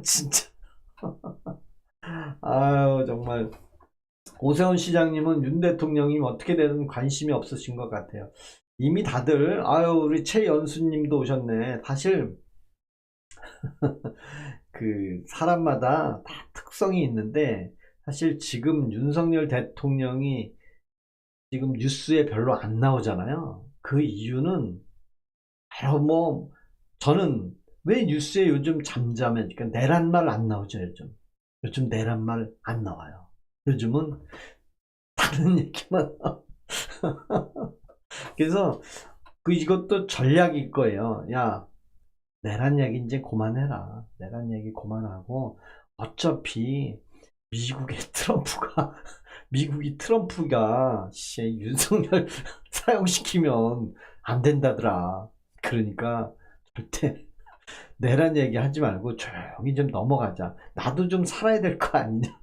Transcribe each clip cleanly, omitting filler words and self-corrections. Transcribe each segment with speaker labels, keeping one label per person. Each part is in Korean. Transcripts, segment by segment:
Speaker 1: 진짜. 아유, 정말. 오세훈 시장님은 윤 대통령님 어떻게 되든 관심이 없으신 것 같아요. 이미 다들, 아유, 우리 최연수님도 오셨네. 사실, 사람마다 다 특성이 있는데, 사실 지금 윤석열 대통령이 지금 뉴스에 별로 안 나오잖아요. 그 이유는, 바로 저는 왜 뉴스에 요즘 잠잠해? 그러니까 내란 말 안 나오죠, 요즘. 요즘 내란 말 안 나와요. 요즘은 다른 얘기만. 그래서 이것도 전략일 거예요. 야, 내란 얘기 이제 그만해라. 내란 얘기 그만하고 어차피 미국의 트럼프가 미국이 트럼프가 윤석열 사용시키면 안 된다더라. 그러니까 절대 내란 얘기 하지 말고 조용히 좀 넘어가자. 나도 좀 살아야 될 거 아니냐.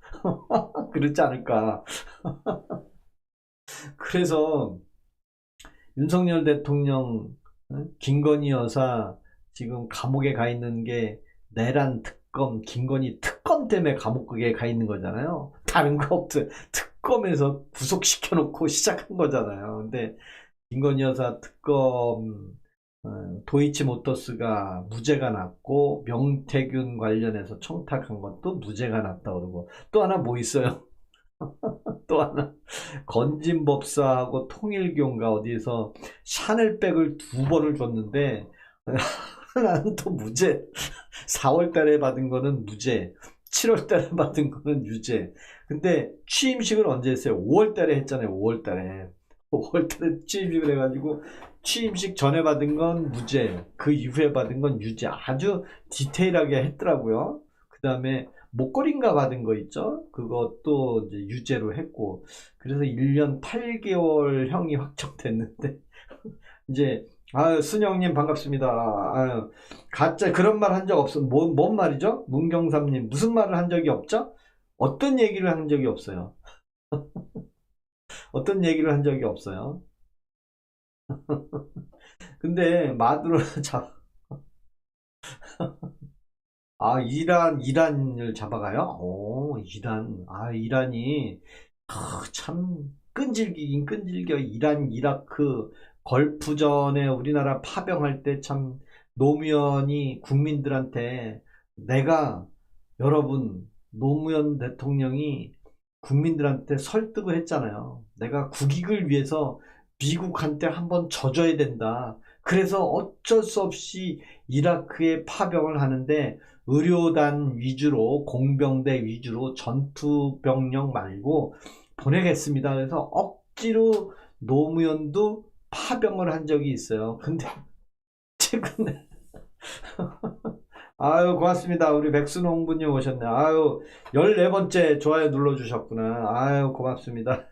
Speaker 1: 그렇지 않을까. 그래서 윤석열 대통령, 김건희 여사 지금 감옥에 가 있는 게 내란 특검, 김건희 특검 때문에 감옥에 가 있는 거잖아요. 다른 거 없어요. 특검에서 구속시켜 놓고 시작한 거잖아요. 근데 김건희 여사 특검, 도이치모터스가 무죄가 났고 명태균 관련해서 청탁한 것도 무죄가 났다 그러고, 또 하나 뭐 있어요? 또 하나 건진법사하고 통일교인가 어디에서 샤넬백을 2번을 줬는데 나는 또 무죄. 4월 달에 받은 거는 무죄, 7월 달에 받은 거는 유죄. 근데 취임식을 언제 했어요? 5월 달에 했잖아요. 5월 달에 5월 달에 취임식을 해가지고 취임식 전에 받은 건 무죄, 그 이후에 받은 건 유죄. 아주 디테일하게 했더라고요. 그 다음에 목걸이인가 받은 거 있죠? 그것도 이제 유죄로 했고, 그래서 1년 8개월 형이 확정됐는데, 이제, 아유, 순영님 반갑습니다. 아유, 가짜 그런 말 한 적 없어. 뭔 말이죠? 문경삼님, 무슨 말을 한 적이 없죠? 어떤 얘기를 한 적이 없어요. 어떤 얘기를 한 적이 없어요. 근데 마두를 이란을 잡아가요? 오, 이란. 이란이 참 끈질기긴 끈질겨. 이란, 이라크, 걸프전에 우리나라 파병할 때 참 노무현이 국민들한테, 내가, 여러분, 노무현 대통령이 국민들한테 설득을 했잖아요. 내가 국익을 위해서 미국한테 한번 져줘야 된다. 그래서 어쩔 수 없이 이라크에 파병을 하는데, 의료단 위주로, 공병대 위주로 전투병력 말고 보내겠습니다. 그래서 억지로 노무현도 파병을 한 적이 있어요. 근데 최근에, 아유, 고맙습니다. 우리 백순홍분님 오셨네. 아유, 14번째 좋아요 눌러주셨구나. 아유, 고맙습니다.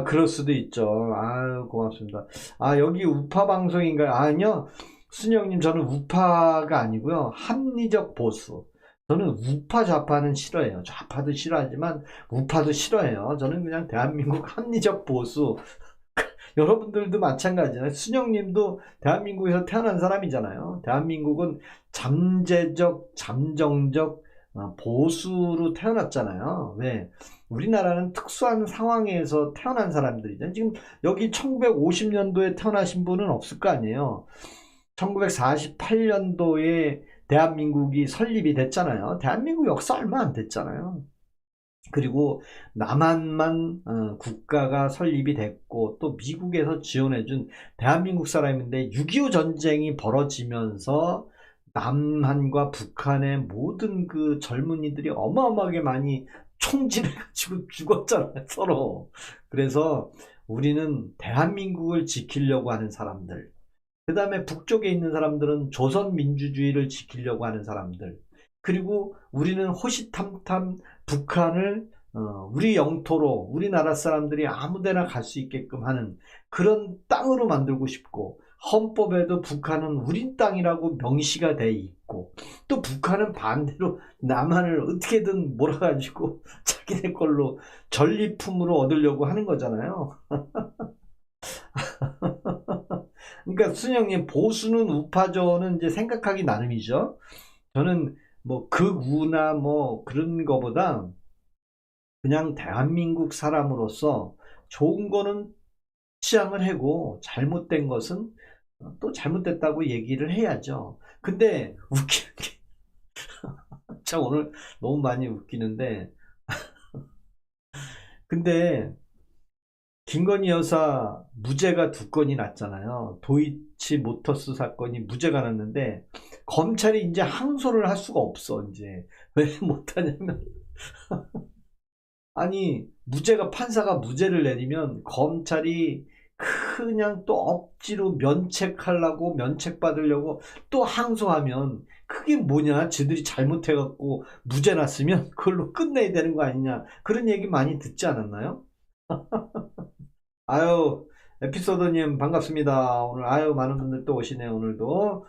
Speaker 1: 그럴 수도 있죠. 아유, 고맙습니다. 여기 우파 방송인가요? 아니요. 순영님, 저는 우파가 아니고요. 합리적 보수. 저는 우파 좌파는 싫어해요. 좌파도 싫어하지만 우파도 싫어해요. 저는 그냥 대한민국 합리적 보수. 여러분들도 마찬가지잖아요. 순영님도 대한민국에서 태어난 사람이잖아요. 대한민국은 잠재적, 잠정적 보수로 태어났잖아요. 왜? 우리나라는 특수한 상황에서 태어난 사람들이잖아요. 지금 여기 1950년도에 태어나신 분은 없을 거 아니에요. 1948년도에 대한민국이 설립이 됐잖아요. 대한민국 역사 얼마 안 됐잖아요. 그리고 남한만 국가가 설립이 됐고, 또 미국에서 지원해준 대한민국 사람인데, 6.25 전쟁이 벌어지면서 남한과 북한의 모든 그 젊은이들이 어마어마하게 많이 총질해가지고 죽었잖아요, 서로. 그래서 우리는 대한민국을 지키려고 하는 사람들, 그 다음에 북쪽에 있는 사람들은 조선민주주의를 지키려고 하는 사람들, 그리고 우리는 호시탐탐 북한을 우리 영토로, 우리나라 사람들이 아무데나 갈 수 있게끔 하는 그런 땅으로 만들고 싶고, 헌법에도 북한은 우리 땅이라고 명시가 돼 있고, 또 북한은 반대로 남한을 어떻게든 몰아가지고 자기네 걸로 전리품으로 얻으려고 하는 거잖아요. 그러니까 순영님, 보수는 우파죠는 이제 생각하기 나름이죠. 저는 뭐 극우나 뭐 그런 거보다 그냥 대한민국 사람으로서 좋은 거는 취향을 하고 잘못된 것은 또 잘못됐다고 얘기를 해야죠. 근데 웃기는 게 참 오늘 너무 많이 웃기는데, 근데 김건희 여사 무죄가 2건이 났잖아요. 도이치 모터스 사건이 무죄가 났는데 검찰이 이제 항소를 할 수가 없어. 이제 왜 못하냐면 아니 무죄가, 판사가 무죄를 내리면 검찰이 그냥 또 억지로 면책하려고, 면책받으려고 또 항소하면 그게 뭐냐, 지들이 잘못해갖고 무죄 났으면 그걸로 끝내야 되는 거 아니냐, 그런 얘기 많이 듣지 않았나요? 아유, 에피소드님 반갑습니다. 오늘 아유 많은 분들 또 오시네요. 오늘도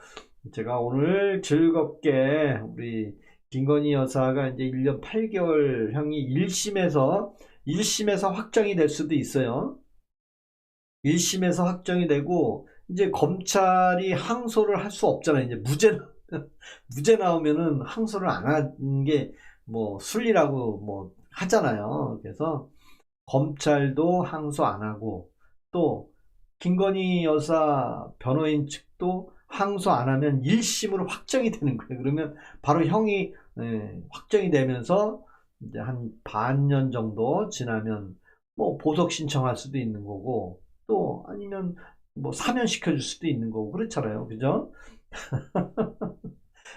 Speaker 1: 제가 오늘 즐겁게 우리 김건희 여사가 이제 1년 8개월 형이 1심에서 확정이 될 수도 있어요. 1심에서 확정이 되고 이제 검찰이 항소를 할 수 없잖아요. 이제 무죄 나오면은 항소를 안 하는 게 뭐 순리라고 뭐 하잖아요. 그래서 검찰도 항소 안 하고 또 김건희 여사 변호인 측도 항소 안 하면 1심으로 확정이 되는 거예요. 그러면 바로 형이 확정이 되면서 이제 한 반년 정도 지나면 뭐 보석 신청할 수도 있는 거고, 또 아니면 뭐 사면시켜 줄 수도 있는 거고, 그렇잖아요. 그죠?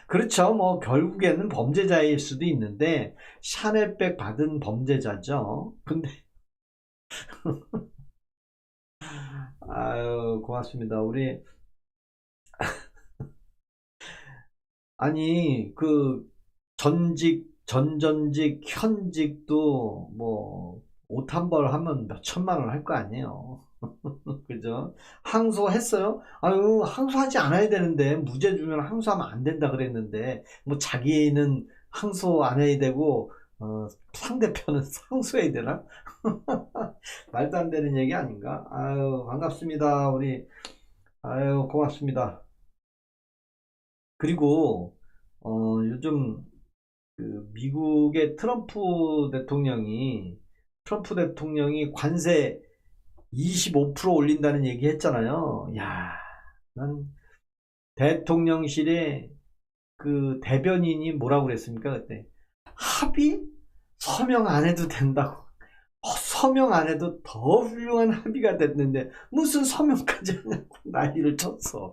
Speaker 1: 그렇죠. 뭐 결국에는 범죄자일 수도 있는데 샤넬백 받은 범죄자죠. 근데 아유 고맙습니다. 우리 아니 그 전전직 현직도 뭐 옷 한 벌 하면 몇 천만 원 할 거 아니에요. 그죠? 항소했어요? 아유, 항소하지 않아야 되는데, 무죄 주면 항소하면 안 된다 그랬는데, 뭐 자기는 항소 안 해야 되고, 상대편은 상소해야 되나? 말도 안 되는 얘기 아닌가? 아유, 반갑습니다. 우리, 아유, 고맙습니다. 그리고, 요즘, 그, 미국의 트럼프 대통령이 관세 25% 올린다는 얘기 했잖아요. 야, 난 대통령실에 그 대변인이 뭐라고 그랬습니까? 그때 합의? 서명 안 해도 된다고. 서명 안 해도 더 훌륭한 합의가 됐는데 무슨 서명까지 하냐고 난리를 쳤어.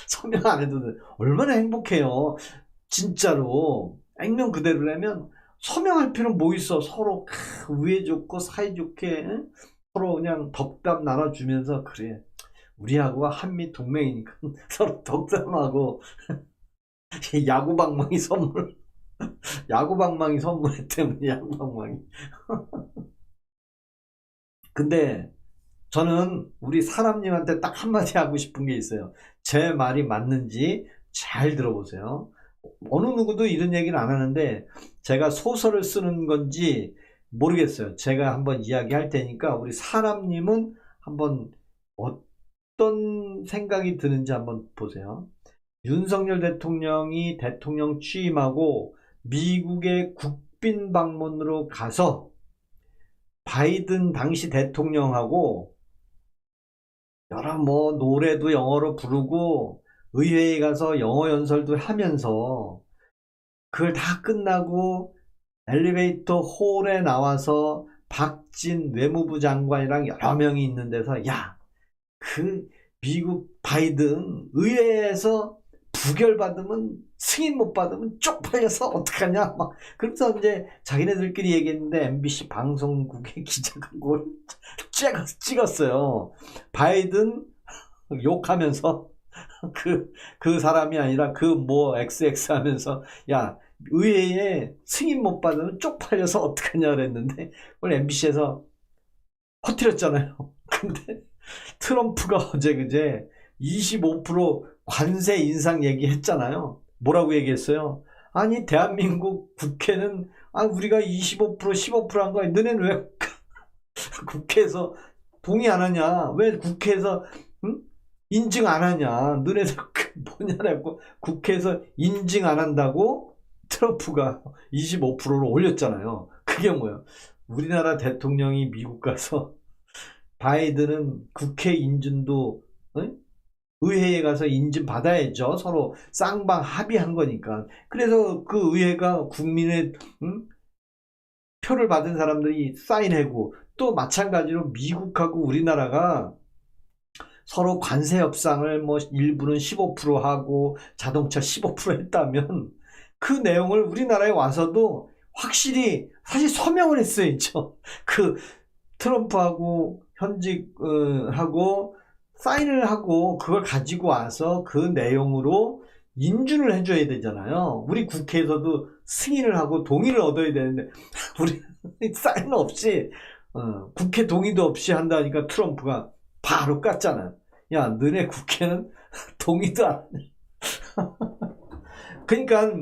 Speaker 1: 서명 안 해도 돼. 얼마나 행복해요. 진짜로 액면 그대로라면 서명할 필요는 뭐 있어. 서로 우애 좋고 사이좋게 서로 그냥 덕담 나눠주면서, 그래 우리하고 한미 동맹이니까 서로 덕담하고 야구방망이 선물 야구방망이 선물했대. 야구방망이. 근데 저는 우리 사람님한테 딱 한마디 하고 싶은 게 있어요. 제 말이 맞는지 잘 들어보세요. 어느 누구도 이런 얘기를 안 하는데 제가 소설을 쓰는 건지 모르겠어요. 제가 한번 이야기할 테니까 우리 사람님은 한번 어떤 생각이 드는지 한번 보세요. 윤석열 대통령이 대통령 취임하고 미국의 국빈 방문으로 가서 바이든 당시 대통령하고 여러 뭐 노래도 영어로 부르고 의회에 가서 영어 연설도 하면서 그걸 다 끝나고 엘리베이터 홀에 나와서 박진 외무부 장관이랑 여러 명이 있는 데서, 야, 그 미국 바이든 의회에서 부결받으면, 승인 못 받으면 쪽팔려서 어떡하냐 막 그래서 이제 자기네들끼리 얘기했는데 MBC 방송국의 기자가 그걸 찍었어요. 바이든 욕하면서 그 사람이 아니라 그 뭐 XX 하면서, 야, 의회에 승인 못 받으면 쪽팔려서 어떡하냐 그랬는데 오늘 MBC에서 퍼뜨렸잖아요. 근데 트럼프가 어제 그제 25% 관세 인상 얘기했잖아요. 뭐라고 얘기했어요? 아니 대한민국 국회는 우리가 25% 15%한 거야. 너네는 왜 국회에서 동의 안 하냐? 왜 국회에서 응? 인증 안 하냐? 너네들 뭐냐라고 국회에서 인증 안 한다고 트럼프가 25%를 올렸잖아요. 그게 뭐예요? 우리나라 대통령이 미국 가서 바이든은 국회 인준도 의회에 가서 인증 받아야죠. 서로 쌍방 합의한 거니까. 그래서 그 의회가 국민의 표를 받은 사람들이 사인하고 또 마찬가지로 미국하고 우리나라가 서로 관세 협상을 뭐 일부는 15% 하고 자동차 15% 했다면 그 내용을 우리나라에 와서도 확실히 사실 서명을 했어야죠. 그 트럼프하고 현직하고 사인을 하고 그걸 가지고 와서 그 내용으로 인준을 해줘야 되잖아요. 우리 국회에서도 승인을 하고 동의를 얻어야 되는데 우리 사인 없이 국회 동의도 없이 한다니까 트럼프가 바로 깠잖아. 야, 너네 국회는 동의도 안 해. 그러니까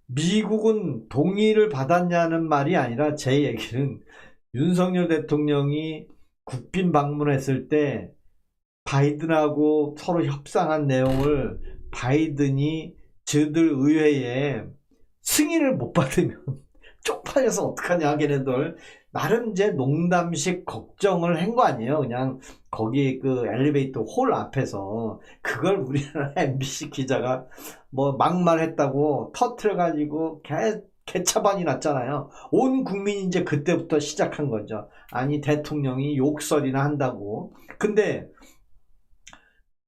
Speaker 1: 미국은 동의를 받았냐는 말이 아니라 제 얘기는 윤석열 대통령이 국빈 방문했을 때 바이든하고 서로 협상한 내용을 바이든이 저들 의회에 승인을 못 받으면 쪽팔려서 어떡하냐, 걔네들. 나름 이제 농담식 걱정을 한 거 아니에요. 그냥 거기 그 엘리베이터 홀 앞에서 그걸 우리나라 MBC 기자가 뭐 막말했다고 터트려가지고 개차반이 났잖아요. 온 국민이 이제 그때부터 시작한 거죠. 아니, 대통령이 욕설이나 한다고. 근데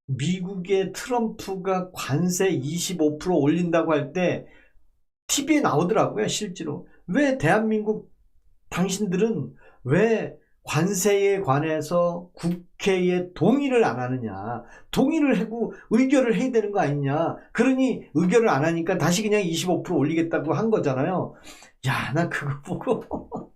Speaker 1: 미국의 트럼프가 관세 25% 올린다고 할 때 TV에 나오더라고요, 실제로. 왜 대한민국 당신들은 왜 관세에 관해서 국회에 동의를 안 하느냐. 동의를 하고 의결을 해야 되는 거 아니냐. 그러니 의결을 안 하니까 다시 그냥 25% 올리겠다고 한 거잖아요. 야, 나 그거 보고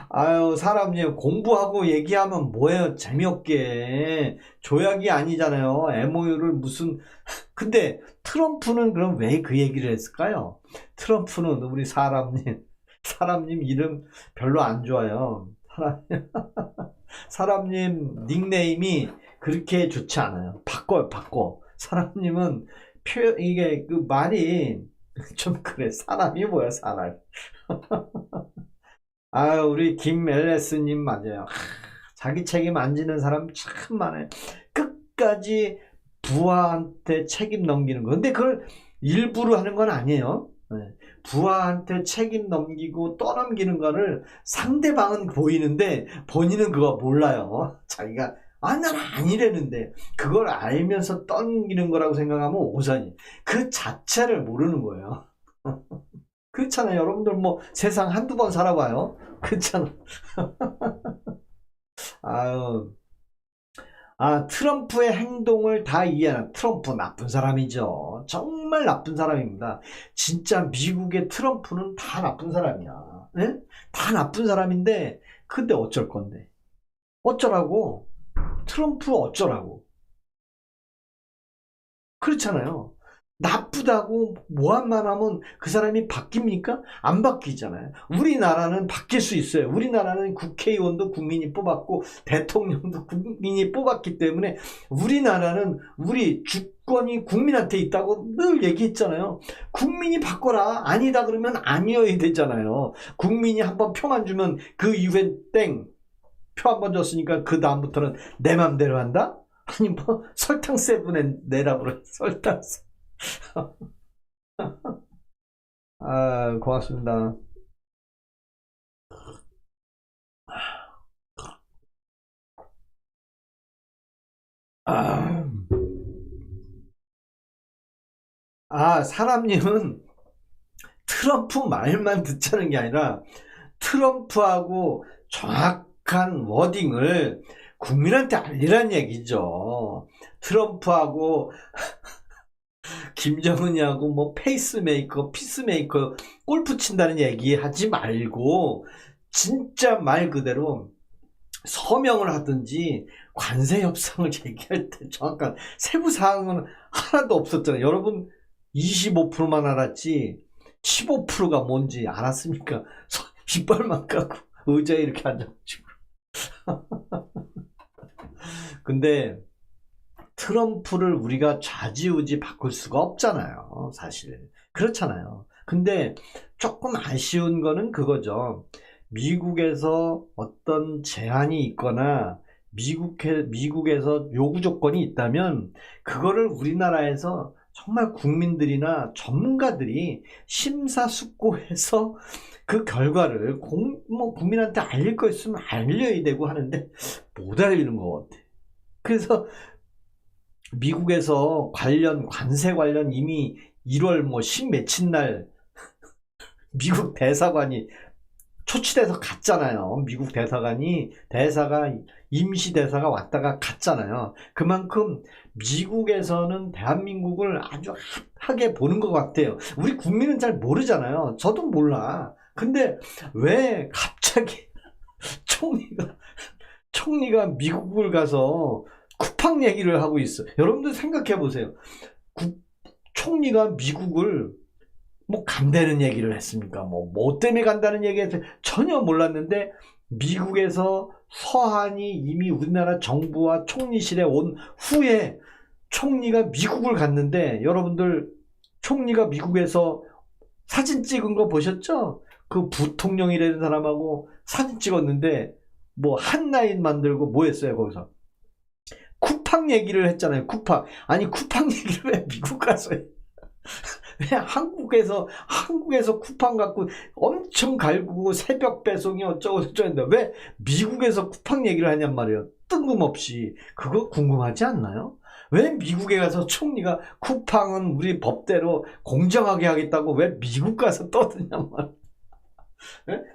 Speaker 1: 아유, 사람님 공부하고 얘기하면 뭐예요? 재미없게. 조약이 아니잖아요. MOU를 무슨. 근데 트럼프는 그럼 왜 그 얘기를 했을까요? 트럼프는 우리 사람님 이름 별로 안 좋아요. 사람님 닉네임이 그렇게 좋지 않아요. 바꿔요, 바꿔. 사람님은 이게 그 말이 좀 그래. 사람이 뭐야, 사람. 아, 우리 김엘레스님 맞아요. 자기 책임 안 지는 사람 참 많아요. 끝까지 부하한테 책임 넘기는 거. 근데 그걸 일부러 하는 건 아니에요. 부하한테 책임 넘기고 떠넘기는 거를 상대방은 보이는데 본인은 그거 몰라요. 자기가 나는 아니라는데 그걸 알면서 떠넘기는 거라고 생각하면 오산이. 그 자체를 모르는 거예요. 그렇잖아요. 여러분들 뭐 세상 한두 번 살아봐요. 그렇잖아. 아유. 트럼프의 행동을 다 이해하는 트럼프 나쁜 사람이죠. 정말 나쁜 사람입니다. 진짜 미국의 트럼프는 다 나쁜 사람이야. 네? 다 나쁜 사람인데 근데 어쩔 건데. 어쩌라고? 트럼프 어쩌라고? 그렇잖아요. 나쁘다고 뭐한만 하면 그 사람이 바뀝니까? 안 바뀌잖아요. 우리나라는 바뀔 수 있어요. 우리나라는 국회의원도 국민이 뽑았고 대통령도 국민이 뽑았기 때문에 우리나라는 우리 주권이 국민한테 있다고 늘 얘기했잖아요. 국민이 바꿔라. 아니다 그러면 아니어야 되잖아요. 국민이 한번 표만 주면 그 이후엔 땡. 표 한 번 줬으니까 그 다음부터는 내 맘대로 한다? 아니 뭐 설탕 세븐에 내라 그래. 설탕 세븐. 고맙습니다. 사람님은 트럼프 말만 듣자는 게 아니라 트럼프하고 정확한 워딩을 국민한테 알리란 얘기죠. 트럼프하고 김정은이하고 뭐 페이스메이커, 피스메이커 골프 친다는 얘기 하지 말고 진짜 말 그대로 서명을 하든지 관세 협상을 얘기할 때 정확한 세부 사항은 하나도 없었잖아요. 여러분 25%만 알았지 15%가 뭔지 알았습니까? 이빨만 까고 의자에 이렇게 앉아가지고 근데 트럼프를 우리가 좌지우지 바꿀 수가 없잖아요. 사실. 그렇잖아요. 근데 조금 아쉬운 거는 그거죠. 미국에서 어떤 제한이 있거나 미국에서 요구 조건이 있다면 그거를 우리나라에서 정말 국민들이나 전문가들이 심사숙고해서 그 결과를 국민한테 알릴 거 있으면 알려야 되고 하는데 못 알리는 것 같아. 그래서 미국에서 관세 관련 이미 1월 뭐 10 며칠 날 미국 대사관이 초치돼서 갔잖아요. 미국 대사가 임시 대사가 왔다가 갔잖아요. 그만큼 미국에서는 대한민국을 아주 핫하게 보는 것 같아요. 우리 국민은 잘 모르잖아요. 저도 몰라. 근데 왜 갑자기 총리가 미국을 가서 쿠팡 얘기를 하고 있어. 여러분들 생각해 보세요. 총리가 미국을 뭐 간다는 얘기를 했습니까? 뭐 때문에 간다는 얘기를 전혀 몰랐는데 미국에서 서한이 이미 우리나라 정부와 총리실에 온 후에 총리가 미국을 갔는데 여러분들 총리가 미국에서 사진 찍은 거 보셨죠? 그 부통령이라는 사람하고 사진 찍었는데 뭐 한라인 만들고 뭐 했어요 거기서? 쿠팡 얘기를 했잖아요. 쿠팡. 아니 쿠팡 얘기를 왜 미국 가서 해? 왜 한국에서 쿠팡 갖고 엄청 갈구고 새벽 배송이 어쩌고 저쩌고 했는데 왜 미국에서 쿠팡 얘기를 하냔 말이에요. 뜬금없이. 그거 궁금하지 않나요? 왜 미국에 가서 총리가 쿠팡은 우리 법대로 공정하게 하겠다고 왜 미국 가서 떠드냔 말이에요.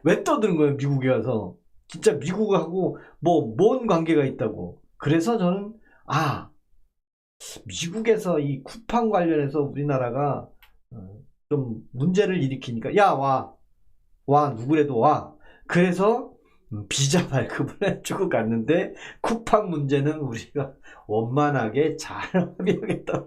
Speaker 1: 왜 떠드는 거예요 미국에 가서? 진짜 미국하고 뭔 관계가 있다고. 그래서 저는 미국에서 이 쿠팡 관련해서 우리나라가 좀 문제를 일으키니까 야 와 누구래도 와. 그래서 비자 발급을 해주고 갔는데 쿠팡 문제는 우리가 원만하게 잘 합의하겠다.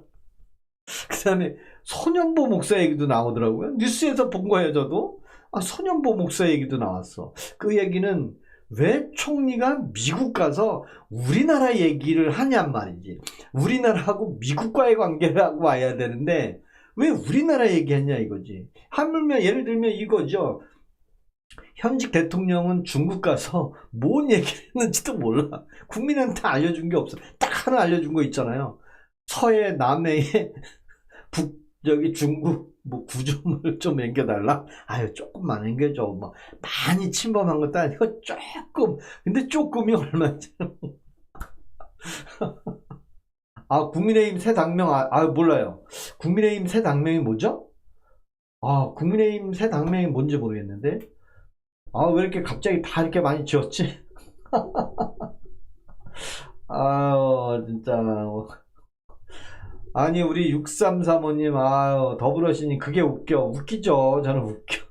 Speaker 1: 그 다음에 소년보 목사 얘기도 나오더라고요. 뉴스에서 본 거예요 저도. 소년보 목사 얘기도 나왔어. 그 얘기는 왜 총리가 미국 가서 우리나라 얘기를 하냔 말이지. 우리나라하고 미국과의 관계를 하고 와야 되는데 왜 우리나라 얘기했냐 이거지. 하물며 예를 들면 이거죠. 현직 대통령은 중국 가서 뭔 얘기를 했는지도 몰라. 국민한테 알려준 게 없어. 딱 하나 알려준 거 있잖아요. 서해 남해에 중국 구조물 좀 앵겨달라. 조금만 앵겨줘. 많이 침범한 것도 아니고 조금. 근데 조금이 얼마지? 국민의힘 새 당명 몰라요. 국민의힘 새 당명이 뭐죠? 국민의힘 새 당명이 뭔지 모르겠는데. 왜 이렇게 갑자기 다 이렇게 많이 지었지? 진짜. 아니 우리 6335님 더불어시니 그게 웃기죠. 저는 웃겨.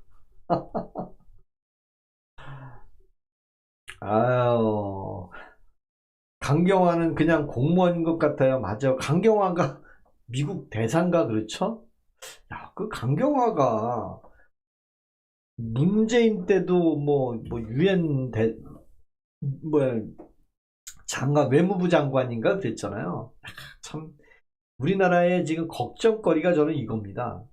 Speaker 1: 강경화는 그냥 공무원인 것 같아요. 맞아요. 강경화가 미국 대사인가 그렇죠? 그 강경화가 문재인 때도 유엔 외무부 장관인가 그랬잖아요. 참 우리나라의 지금 걱정거리가 저는 이겁니다.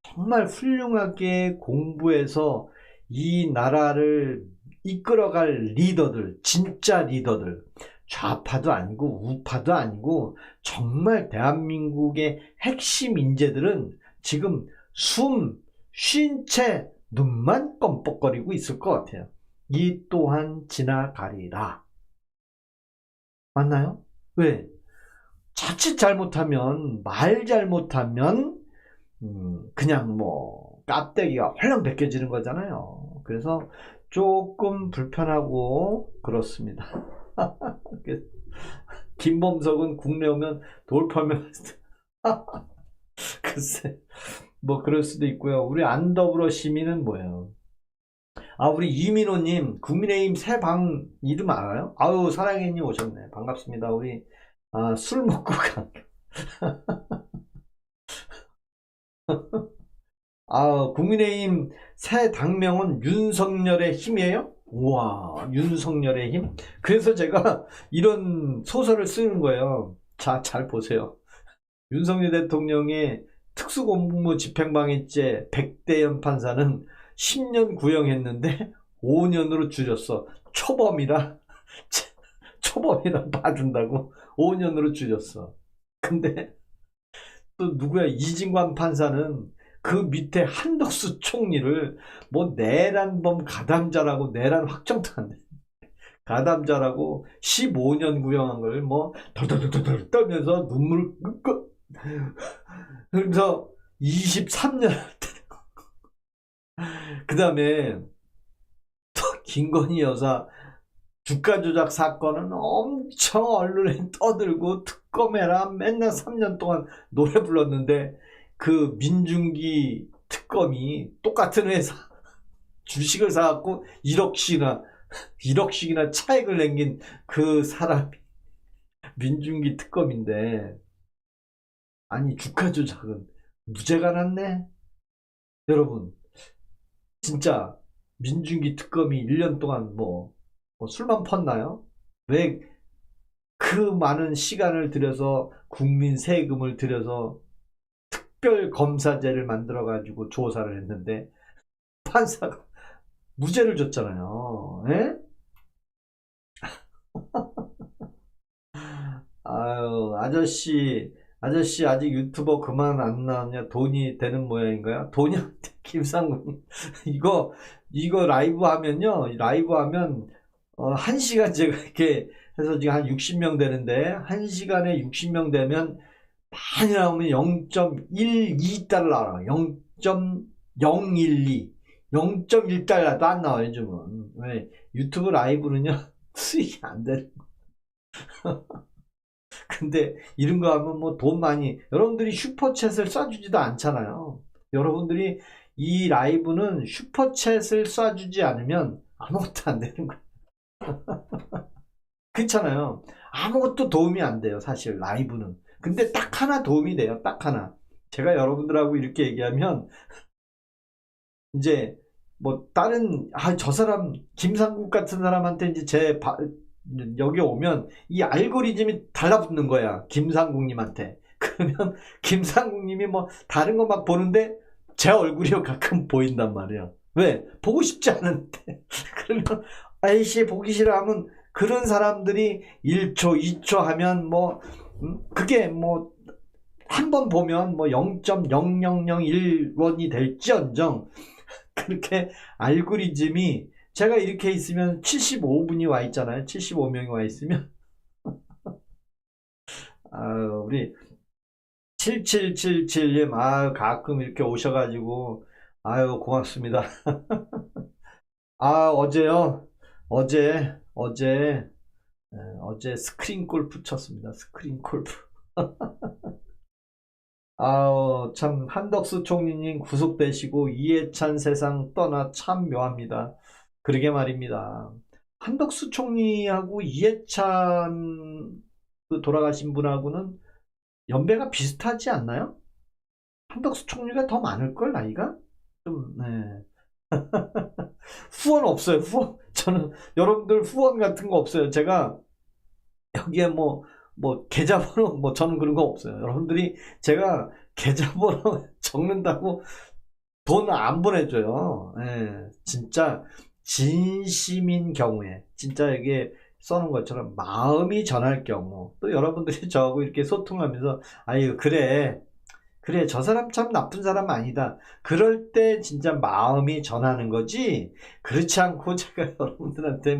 Speaker 1: 정말 훌륭하게 공부해서 이 나라를 이끌어갈 리더들, 진짜 리더들, 좌파도 아니고 우파도 아니고 정말 대한민국의 핵심 인재들은 지금 숨 쉰 채 눈만 껌뻑거리고 있을 것 같아요. 이 또한 지나가리라. 맞나요? 왜? 자칫 잘못하면 말 잘못하면 그냥 깍대기가 헐렁 벗겨지는 거잖아요. 그래서 조금 불편하고 그렇습니다. 김범석은 국내 오면 돌파면 글쎄 그럴 수도 있고요. 우리 안더불어 시민은 뭐예요? 우리 이민호님 국민의힘 새 방 이름 알아요? 사랑해님 오셨네. 반갑습니다. 우리 술 먹고 간 국민의힘 새 당명은 윤석열의 힘이에요? 우와, 윤석열의 힘? 그래서 제가 이런 소설을 쓰는 거예요. 자, 잘 보세요. 윤석열 대통령의 특수공무 집행방해죄 백대현 판사는 10년 구형했는데 5년으로 줄였어. 초범이라 초범이라 봐준다고 5년으로 줄였어. 근데 또 누구야? 이진관 판사는 그 밑에 한덕수 총리를 뭐 내란범 가담자라고, 내란 확정도 안 돼. 가담자라고 15년 구형한 걸 뭐 덜덜덜덜 떨면서 눈물 끄 그러면서 23년 그 다음에 또 김건희 여사 주가 조작 사건은 엄청 언론에 떠들고 특검해라 맨날 3년 동안 노래 불렀는데, 그 민중기 특검이 똑같은 회사 주식을 사갖고 1억씩이나 차익을 남긴 그 사람이 민중기 특검인데, 아니 주가 조작은 무죄가 났네. 여러분 진짜 민중기 특검이 1년 동안 뭐 술만 펐나요? 왜 그 많은 시간을 들여서 국민 세금을 들여서 특별검사제를 만들어 가지고 조사를 했는데 판사가 무죄를 줬잖아요. 에? 아유, 아저씨 아직 유튜버 그만 안 나왔냐? 돈이 되는 모양인가요? 돈이 안 돼, 김상국님. 이거 라이브 하면요, 라이브 하면 1시간 제가 이렇게 해서 지금 한 60명 되는데, 1시간에 60명 되면 많이 나오면 0.12달러 나와요. 0.012, 0.1달러도 안 나와요 요즘은. 왜? 유튜브 라이브는요 수익이 안 되는. 근데 이런 거 하면 뭐 돈 많이, 여러분들이 슈퍼챗을 쏴주지도 않잖아요. 여러분들이 이 라이브는 슈퍼챗을 쏴주지 않으면 아무것도 안 되는 거예요. 그렇잖아요. 아무것도 도움이 안 돼요 사실 라이브는. 근데 딱 하나 도움이 돼요. 딱 하나. 제가 여러분들하고 이렇게 얘기하면 이제 뭐 다른 저 사람 김상국 같은 사람한테 이제 여기 오면 이 알고리즘이 달라붙는 거야 김상국님한테. 그러면 김상국님이 뭐 다른 거 막 보는데 제 얼굴이 가끔 보인단 말이에요. 왜? 보고 싶지 않은데. 그러면 아이씨 보기 싫어하면, 그런 사람들이 1초 2초 하면 뭐 그게 뭐 한 번 보면 뭐 0.0001원이 될지언정, 그렇게 알고리즘이, 제가 이렇게 있으면 75분이 와 있잖아요. 75명이 와 있으면 우리 7777님 가끔 이렇게 오셔가지고 고맙습니다. 어제요. 어제 스크린 골프 쳤습니다. 스크린 골프. 참 한덕수 총리님 구속되시고 이해찬 세상 떠나 참 묘합니다. 그러게 말입니다. 한덕수 총리하고 이해찬 그 돌아가신 분하고는 연배가 비슷하지 않나요? 한덕수 총리가 더 많을걸 나이가? 좀, 네. 후원 없어요. 후원. 저는 여러분들 후원 같은 거 없어요. 제가 여기에 계좌번호 저는 그런 거 없어요. 여러분들이 제가 계좌번호 적는다고 돈 안 보내줘요. 예, 진짜 진심인 경우에, 진짜 이게 써놓은 것처럼 마음이 전할 경우, 또 여러분들이 저하고 이렇게 소통하면서 아유 그래 저 사람 참 나쁜 사람 아니다, 그럴 때 진짜 마음이 전하는 거지. 그렇지 않고 제가 여러분들한테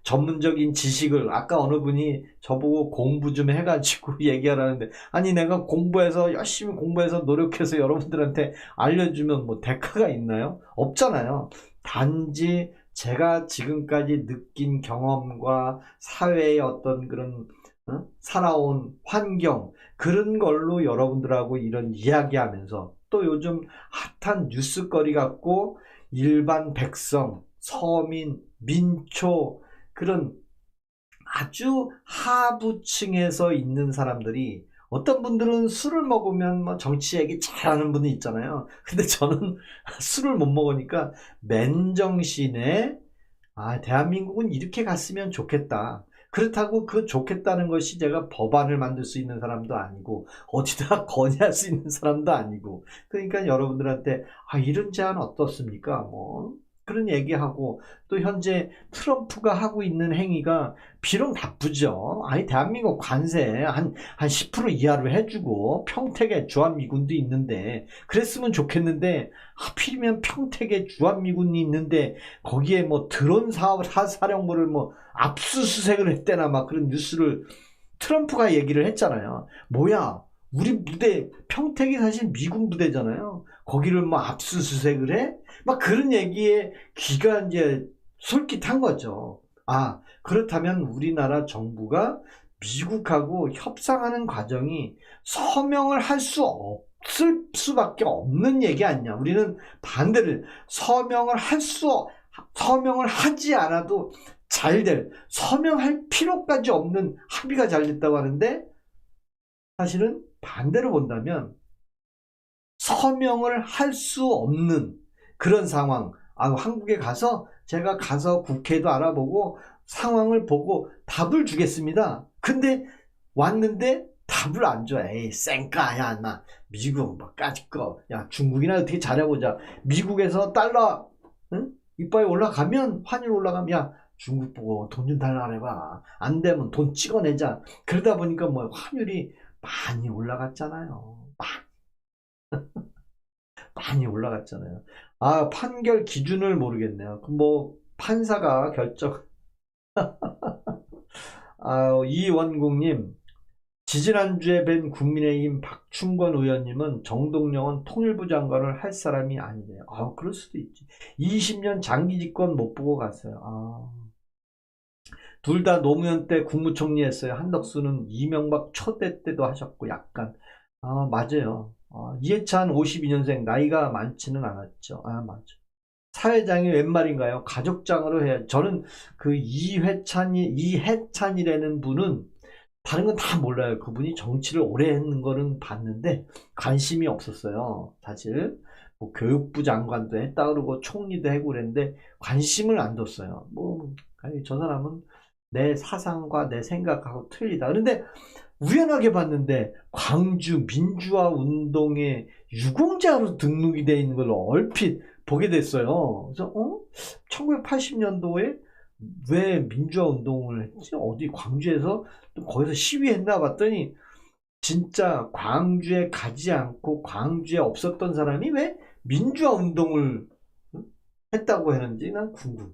Speaker 1: 전문적인 지식을, 아까 어느 분이 저보고 공부 좀 해가지고 얘기하라는데, 아니 내가 공부해서 열심히 공부해서 노력해서 여러분들한테 알려주면 뭐 대가가 있나요? 없잖아요. 단지 제가 지금까지 느낀 경험과 사회의 어떤 그런 살아온 환경, 그런 걸로 여러분들하고 이런 이야기하면서, 또 요즘 핫한 뉴스거리 갖고 일반 백성, 서민, 민초, 그런 아주 하부층에서 있는 사람들이, 어떤 분들은 술을 먹으면 정치 얘기 잘하는 분이 있잖아요. 근데 저는 술을 못 먹으니까 맨정신에 아, 대한민국은 이렇게 갔으면 좋겠다. 그렇다고 그 좋겠다는 것이 제가 법안을 만들 수 있는 사람도 아니고 어디다 건의할 수 있는 사람도 아니고 그러니까 여러분들한테 아, 이런 제안 어떻습니까? 뭐 그런 얘기하고 또 현재 트럼프가 하고 있는 행위가 비록 나쁘죠. 아니 대한민국 관세 한 10% 이하로 해주고 평택에 주한미군도 있는데 그랬으면 좋겠는데 하필이면 평택에 주한미군이 있는데 거기에 뭐 드론 사령부를 뭐 압수수색을 했대나 막 그런 뉴스를 트럼프가 얘기를 했잖아요. 뭐야, 우리 부대 평택이 사실 미군 부대잖아요. 거기를 뭐 압수수색을 해? 막 그런 얘기에 귀가 이제 솔깃한 거죠. 아, 그렇다면 우리나라 정부가 미국하고 협상하는 과정이 서명을 할 수 없을 수밖에 없는 얘기 아니냐. 우리는 반대를 서명을 하지 않아도 잘 될, 서명할 필요까지 없는 합의가 잘 됐다고 하는데 사실은 반대로 본다면 서명을 할 수 없는 그런 상황. 아, 한국에 가서 제가 가서 국회도 알아보고 상황을 보고 답을 주겠습니다. 근데 왔는데 답을 안 줘. 에이, 쌩까. 야, 나 미국 뭐 까짓 거. 야, 중국이나 어떻게 잘해보자. 미국에서 달러 응? 이빨이 올라가면 환율 올라가면 야, 중국 보고 돈 좀 달라 그래봐. 안 되면 돈 찍어내자. 그러다 보니까 뭐 환율이 많이 올라갔잖아요. 많이 올라갔잖아요. 아, 판결 기준을 모르겠네요. 뭐 판사가 결정. 아, 이원국님, 지지난주에 뵌 국민의힘 박충권 의원님은 정동영은 통일부 장관을 할 사람이 아니네요. 아, 그럴 수도 있지. 20년 장기 집권 못 보고 갔어요. 아. 둘 다 노무현 때 국무총리 했어요. 한덕수는 이명박 초대 때도 하셨고 약간 아, 맞아요. 이해찬 52년생 나이가 많지는 않았죠. 아, 맞아. 사회장이 웬 말인가요? 가족장으로 해야. 저는 그 이해찬이라는 분은 다른 건 다 몰라요. 그분이 정치를 오래 했는 거는 봤는데 관심이 없었어요. 사실 뭐 교육부 장관도 했다 그러고 총리도 하고 그랬는데 관심을 안 뒀어요. 뭐 아니, 저 사람은 내 사상과 내 생각하고 틀리다. 그런데 우연하게 봤는데 광주 민주화 운동의 유공자로 등록이 되어 있는 걸 얼핏 보게 됐어요. 그래서 1980년도에 왜 민주화 운동을 했지? 어디 광주에서 또 거기서 시위했나 봤더니 진짜 광주에 가지 않고 광주에 없었던 사람이 왜 민주화 운동을 했다고 했는지 난 궁금해.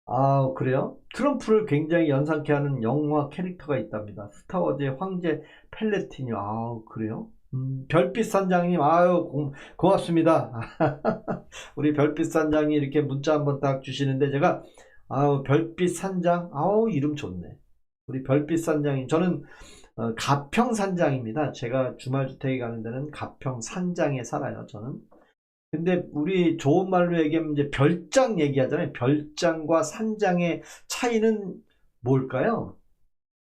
Speaker 1: 아, 그래요? 트럼프를 굉장히 연상케 하는 영화 캐릭터가 있답니다. 스타워즈의 황제 펠레틴이. 아, 그래요? 별빛 산장님, 아유, 고맙습니다. 우리 별빛 산장이 이렇게 문자 한번 딱 주시는데 제가, 아우, 별빛 산장, 아우, 이름 좋네. 우리 별빛 산장님, 저는 가평 산장입니다. 제가 주말주택에 가는 데는 가평 산장에 살아요, 저는. 근데 우리 좋은 말로 얘기하면 이제 별장 얘기하잖아요. 별장과 산장의 차이는 뭘까요?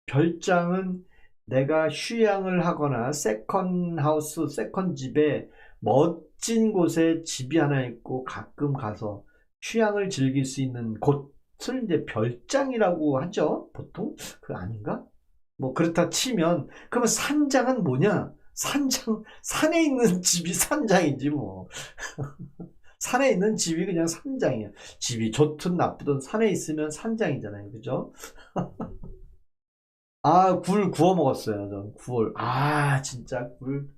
Speaker 1: 별장은 내가 휴양을 하거나 세컨 하우스, 세컨 집에 멋진 곳에 집이 하나 있고 가끔 가서 휴양을 즐길 수 있는 곳을 이제 별장이라고 하죠. 보통 그 아닌가? 뭐 그렇다 치면 그러면 산장은 뭐냐? 산에 있는 집이 산장이지 뭐. 산에 있는 집이 그냥 산장이에요. 집이 좋든 나쁘든 산에 있으면 산장이잖아요. 그죠? 아, 굴 구워 먹었어요. 전 굴. 아, 진짜 굴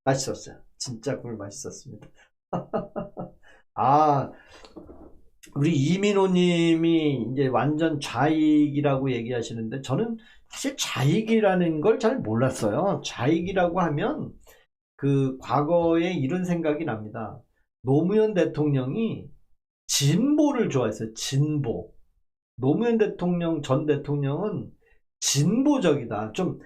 Speaker 1: 맛있었어요. 진짜 굴 맛있었습니다. 아, 우리 이민호 님이 이제 완전 좌익이라고 얘기하시는데 저는 사실 좌익이라는 걸 잘 몰랐어요. 좌익이라고 하면 그 과거에 이런 생각이 납니다. 노무현 대통령이 진보를 좋아했어요. 진보. 노무현 대통령 전 대통령은 진보적이다. 좀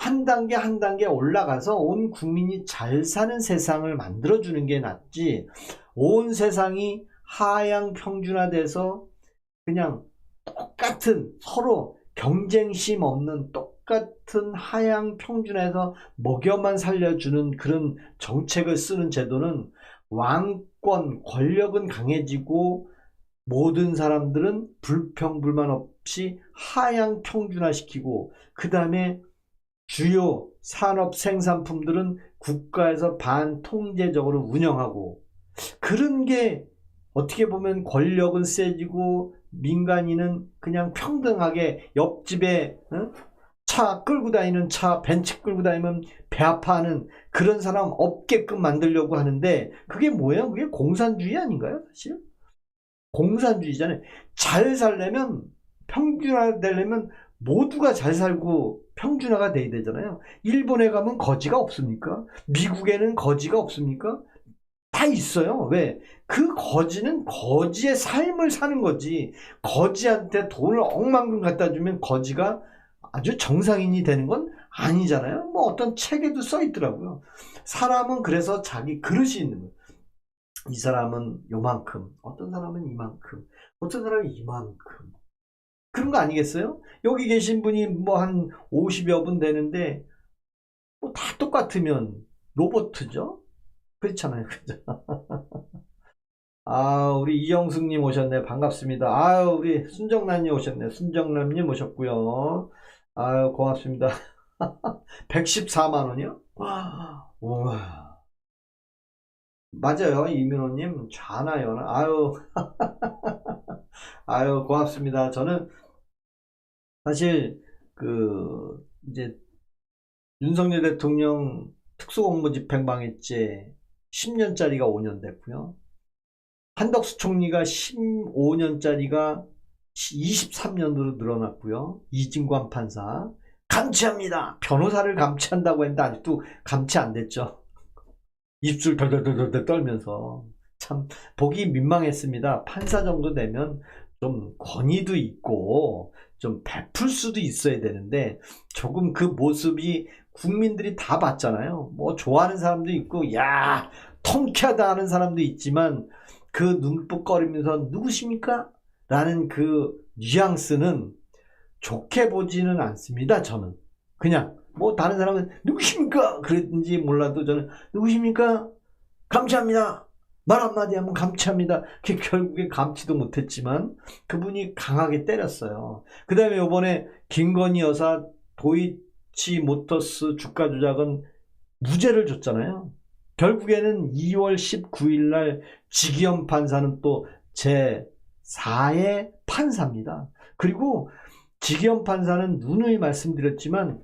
Speaker 1: 한 단계 한 단계 올라가서 온 국민이 잘 사는 세상을 만들어주는 게 낫지. 온 세상이 하향 평준화돼서 그냥 똑같은 서로 경쟁심 없는 똑같은 하향 평준화해서 먹여만 살려주는 그런 정책을 쓰는 제도는 왕권, 권력은 강해지고 모든 사람들은 불평불만 없이 하향 평준화시키고, 그 다음에 주요 산업 생산품들은 국가에서 반통제적으로 운영하고, 그런 게 어떻게 보면 권력은 세지고 민간인은 그냥 평등하게 옆집에 차 끌고 다니는 차 벤츠 끌고 다니면 배 아파하는 그런 사람 없게끔 만들려고 하는데, 그게 뭐예요? 그게 공산주의 아닌가요? 사실 공산주의잖아요. 잘 살려면, 평준화 되려면 모두가 잘 살고 평준화가 돼야 되잖아요. 일본에 가면 거지가 없습니까? 미국에는 거지가 없습니까? 다 있어요. 왜? 그 거지는 거지의 삶을 사는 거지, 거지한테 돈을 억만큼 갖다 주면 거지가 아주 정상인이 되는 건 아니잖아요. 뭐 어떤 책에도 써 있더라고요. 사람은 그래서 자기 그릇이 있는 거예요. 이 사람은 요만큼, 어떤 사람은 이만큼, 어떤 사람은 이만큼. 그런 거 아니겠어요? 여기 계신 분이 뭐 한 50여 분 되는데 뭐 다 똑같으면 로봇이죠? 그렇잖아요. 그죠? 아, 우리 이영숙님 오셨네. 반갑습니다. 아유, 우리 순정남님 오셨네. 순정남님 오셨고요. 아유, 고맙습니다. 114만 원이요? 우와. 맞아요. 이민호님. 좌나요. 아유, 아유, 고맙습니다. 저는 사실, 이제, 윤석열 대통령 특수공무집행방해죄 10년짜리가 5년 됐고요. 한덕수 총리가 15년짜리가 23년으로 늘어났고요. 이진관 판사 감치합니다. 변호사를 감치한다고 했는데 아직도 감치 안 됐죠. 입술 덜덜덜덜 떨면서 참 보기 민망했습니다. 판사 정도 되면 좀 권위도 있고 좀 베풀 수도 있어야 되는데, 조금 그 모습이 국민들이 다 봤잖아요. 뭐 좋아하는 사람도 있고 야 통쾌하다 하는 사람도 있지만, 그 눈빛거리면서 누구십니까? 라는 그 뉘앙스는 좋게 보지는 않습니다. 저는 그냥 뭐 다른 사람은 누구십니까? 그랬는지 몰라도 저는 누구십니까? 감치합니다. 말 한마디 하면 감치합니다. 결국에 감치도 못했지만 그분이 강하게 때렸어요. 그 다음에 이번에 김건희 여사 도이치모터스 주가 조작은 무죄를 줬잖아요. 결국에는 2월 19일 날 지기현 판사는 또 제4의 판사입니다. 그리고 지기현 판사는 누누이 말씀드렸지만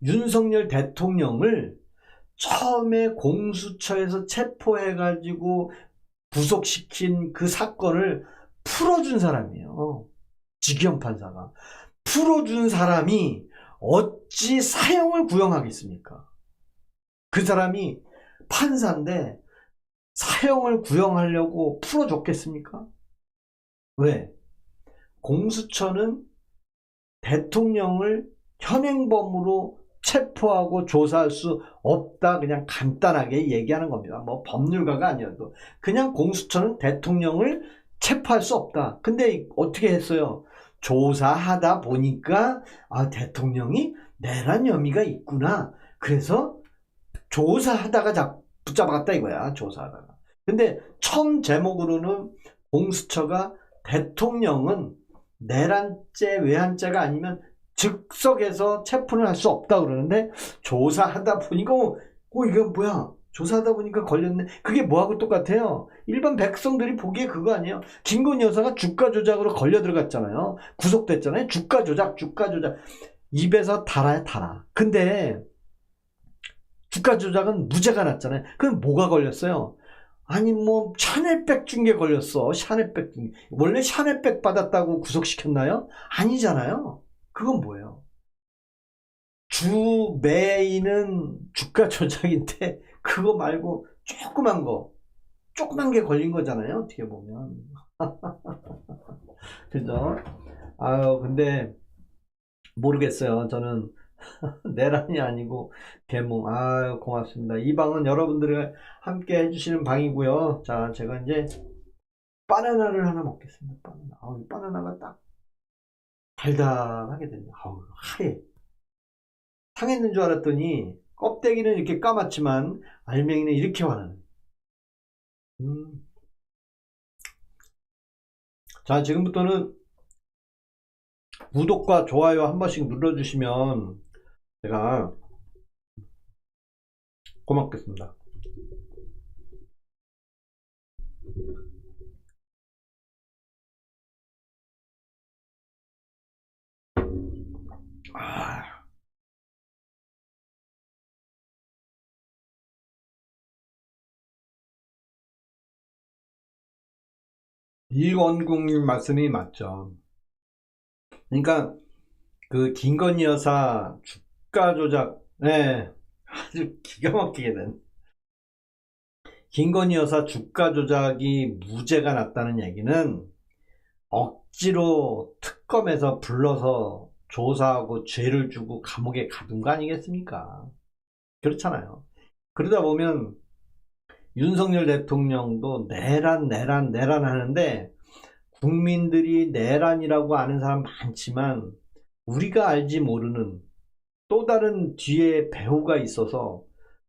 Speaker 1: 윤석열 대통령을 처음에 공수처에서 체포해가지고 구속시킨 그 사건을 풀어준 사람이에요. 지기현 판사가. 풀어준 사람이 어찌 사형을 구형하겠습니까? 그 사람이 판사인데 사형을 구형하려고 풀어줬겠습니까? 왜? 공수처는 대통령을 현행범으로 체포하고 조사할 수 없다, 그냥 간단하게 얘기하는 겁니다. 뭐 법률가가 아니어도 그냥 공수처는 대통령을 체포할 수 없다. 근데 어떻게 했어요? 조사하다 보니까 대통령이 내란 혐의가 있구나. 그래서 조사하다가 붙잡았다 이거야. 조사하다가. 근데 처음 제목으로는 공수처가 대통령은 내란죄, 외환죄가 아니면 즉석에서 체포를 할 수 없다 그러는데, 조사하다 보니까 이건 뭐야? 조사하다 보니까 걸렸네. 그게 뭐하고 똑같아요? 일반 백성들이 보기에 그거 아니에요? 김건희 여사가 주가 조작으로 걸려 들어갔잖아요. 구속됐잖아요. 주가 조작. 입에서 달아. 근데 주가 조작은 무죄가 났잖아요. 그럼 뭐가 걸렸어요? 아니 뭐 샤넬백 준 게 걸렸어. 샤넬백 준 게. 원래 샤넬백 받았다고 구속시켰나요? 아니잖아요. 그건 뭐예요? 주 메인은 주가 조작인데 그거 말고 조그만 게 걸린 거잖아요. 어떻게 보면. 그죠? 아유, 근데 모르겠어요. 저는 내란이 아니고 개몽. 아유, 고맙습니다. 이 방은 여러분들이 함께 해주시는 방이고요. 자, 제가 이제 바나나를 하나 먹겠습니다. 바나나. 아우, 바나나가 딱 달달하게 됐네. 아우, 하얘. 상했는 줄 알았더니 껍데기는 이렇게 까맣지만 알맹이는 이렇게 환하네. 자, 지금부터는 구독과 좋아요 한 번씩 눌러주시면 제가 고맙겠습니다. 아, 이원국님 말씀이 맞죠. 그러니까 그 김건희 여사 주가 조작, 네, 아주 기가 막히게 된 김건희 여사 주가 조작이 무죄가 났다는 얘기는 억지로 특검에서 불러서 조사하고 죄를 주고 감옥에 가둔 거 아니겠습니까? 그렇잖아요. 그러다 보면 윤석열 대통령도 내란 하는데 국민들이 내란이라고 아는 사람 많지만 우리가 알지 모르는 또 다른 뒤에 배후가 있어서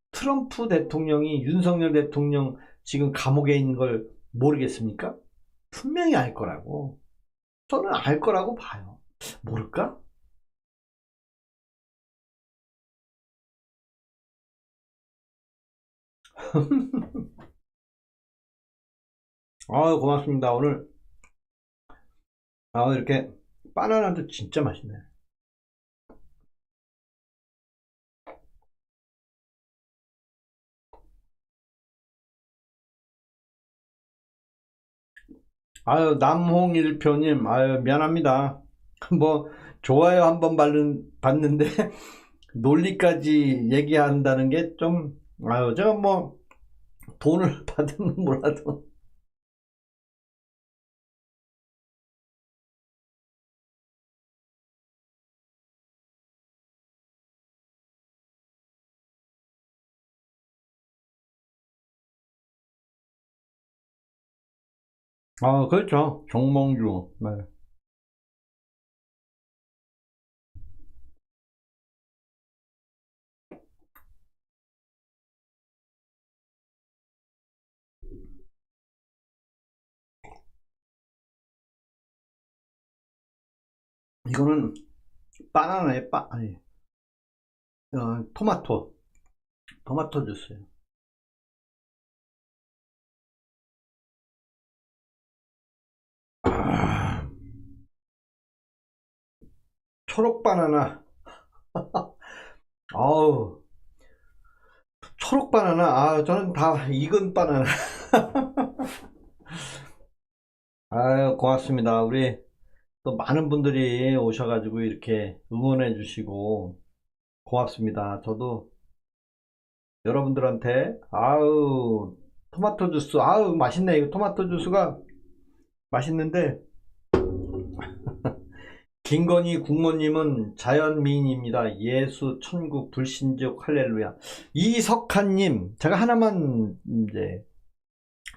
Speaker 1: 트럼프 대통령이 윤석열 대통령 지금 감옥에 있는 걸 모르겠습니까? 분명히 알 거라고. 저는 알 거라고 봐요. 모를까? 고맙습니다. 오늘 이렇게 바나나도 진짜 맛있네. 남홍일표님, 미안합니다. 뭐 좋아요 한번 봤는데 논리까지 얘기한다는 게 좀, 제가 뭐 돈을 받으면 몰라도. 그렇죠. 정몽주. 네. 이거는 바나나에 아니, 토마토 주스예요. 아, 초록 바나나. 아우, 초록 바나나. 저는 다 익은 바나나. 고맙습니다. 우리 또 많은 분들이 오셔가지고 이렇게 응원해 주시고 고맙습니다. 저도 여러분들한테 토마토 주스 맛있네. 이거 토마토 주스가 맛있는데 김건희 국모님은 자연미인입니다. 예수 천국 불신족 할렐루야. 이석한님, 제가 하나만 이제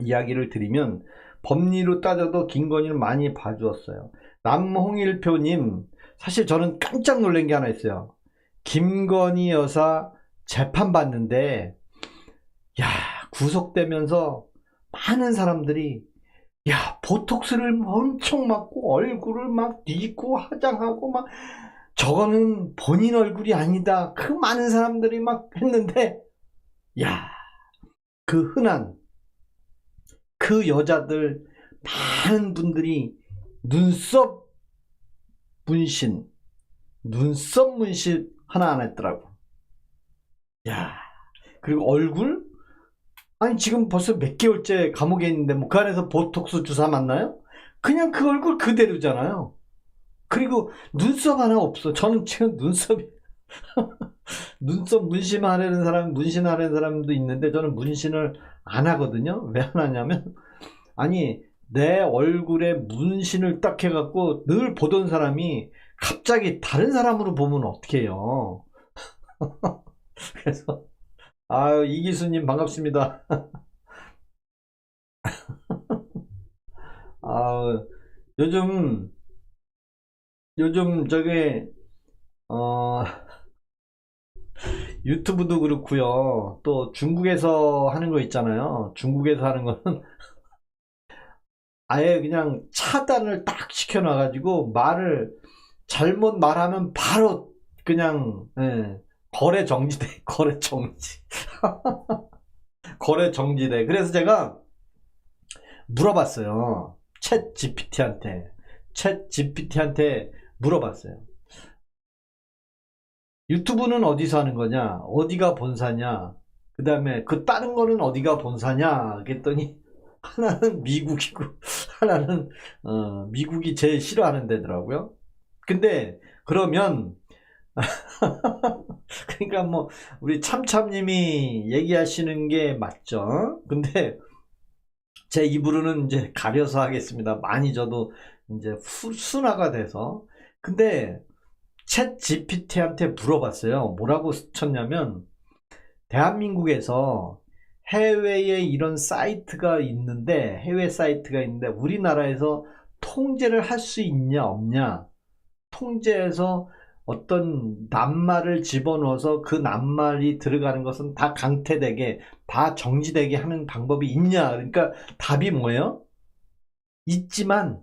Speaker 1: 이야기를 드리면 법리로 따져도 김건희는 많이 봐주었어요. 남홍일표님, 사실 저는 깜짝 놀란 게 하나 있어요. 김건희 여사 재판 받는데 구속되면서 많은 사람들이 보톡스를 엄청 맞고 얼굴을 막 뒤집고 화장하고 막 저거는 본인 얼굴이 아니다. 그 많은 사람들이 막 했는데 그 흔한 그 여자들 많은 분들이 눈썹 문신 하나 안 했더라고. 그리고 얼굴? 아니 지금 벌써 몇 개월째 감옥에 있는데 뭐 그 안에서 보톡스 주사 맞나요? 그냥 그 얼굴 그대로잖아요. 그리고 눈썹 하나 없어. 저는 지금 눈썹 문신하려는 사람도 있는데 저는 문신을 안 하거든요. 왜 안 하냐면 아니 내 얼굴에 문신을 딱 해갖고 늘 보던 사람이 갑자기 다른 사람으로 보면 어떡해요. 그래서 이기수님 반갑습니다. 요즘 저게 유튜브도 그렇고요. 또 중국에서 하는 거 있잖아요. 중국에서 하는 거는 아예 그냥 차단을 딱 시켜놔가지고 말을 잘못 말하면 바로 그냥 거래 정지돼. 거래 정지. 거래 정지돼. 그래서 제가 물어봤어요. 챗 GPT한테 물어봤어요. 유튜브는 어디서 하는 거냐? 어디가 본사냐? 그 다음에 그 다른 거는 어디가 본사냐? 그랬더니 하나는 미국이고 하나는 미국이 제일 싫어하는 데더라고요. 근데 그러면 그러니까 뭐 우리 참참님이 얘기하시는 게 맞죠. 근데 제 입으로는 이제 가려서 하겠습니다. 많이 저도 이제 순화가 돼서. 근데 챗 GPT한테 물어봤어요. 뭐라고 쳤냐면 대한민국에서 해외에 이런 사이트가 있는데 해외 사이트가 있는데 우리나라에서 통제를 할 수 있냐 없냐, 통제해서 어떤 낱말을 집어넣어서 그 낱말이 들어가는 것은 다 강퇴되게 다 정지되게 하는 방법이 있냐. 그러니까 답이 뭐예요? 있지만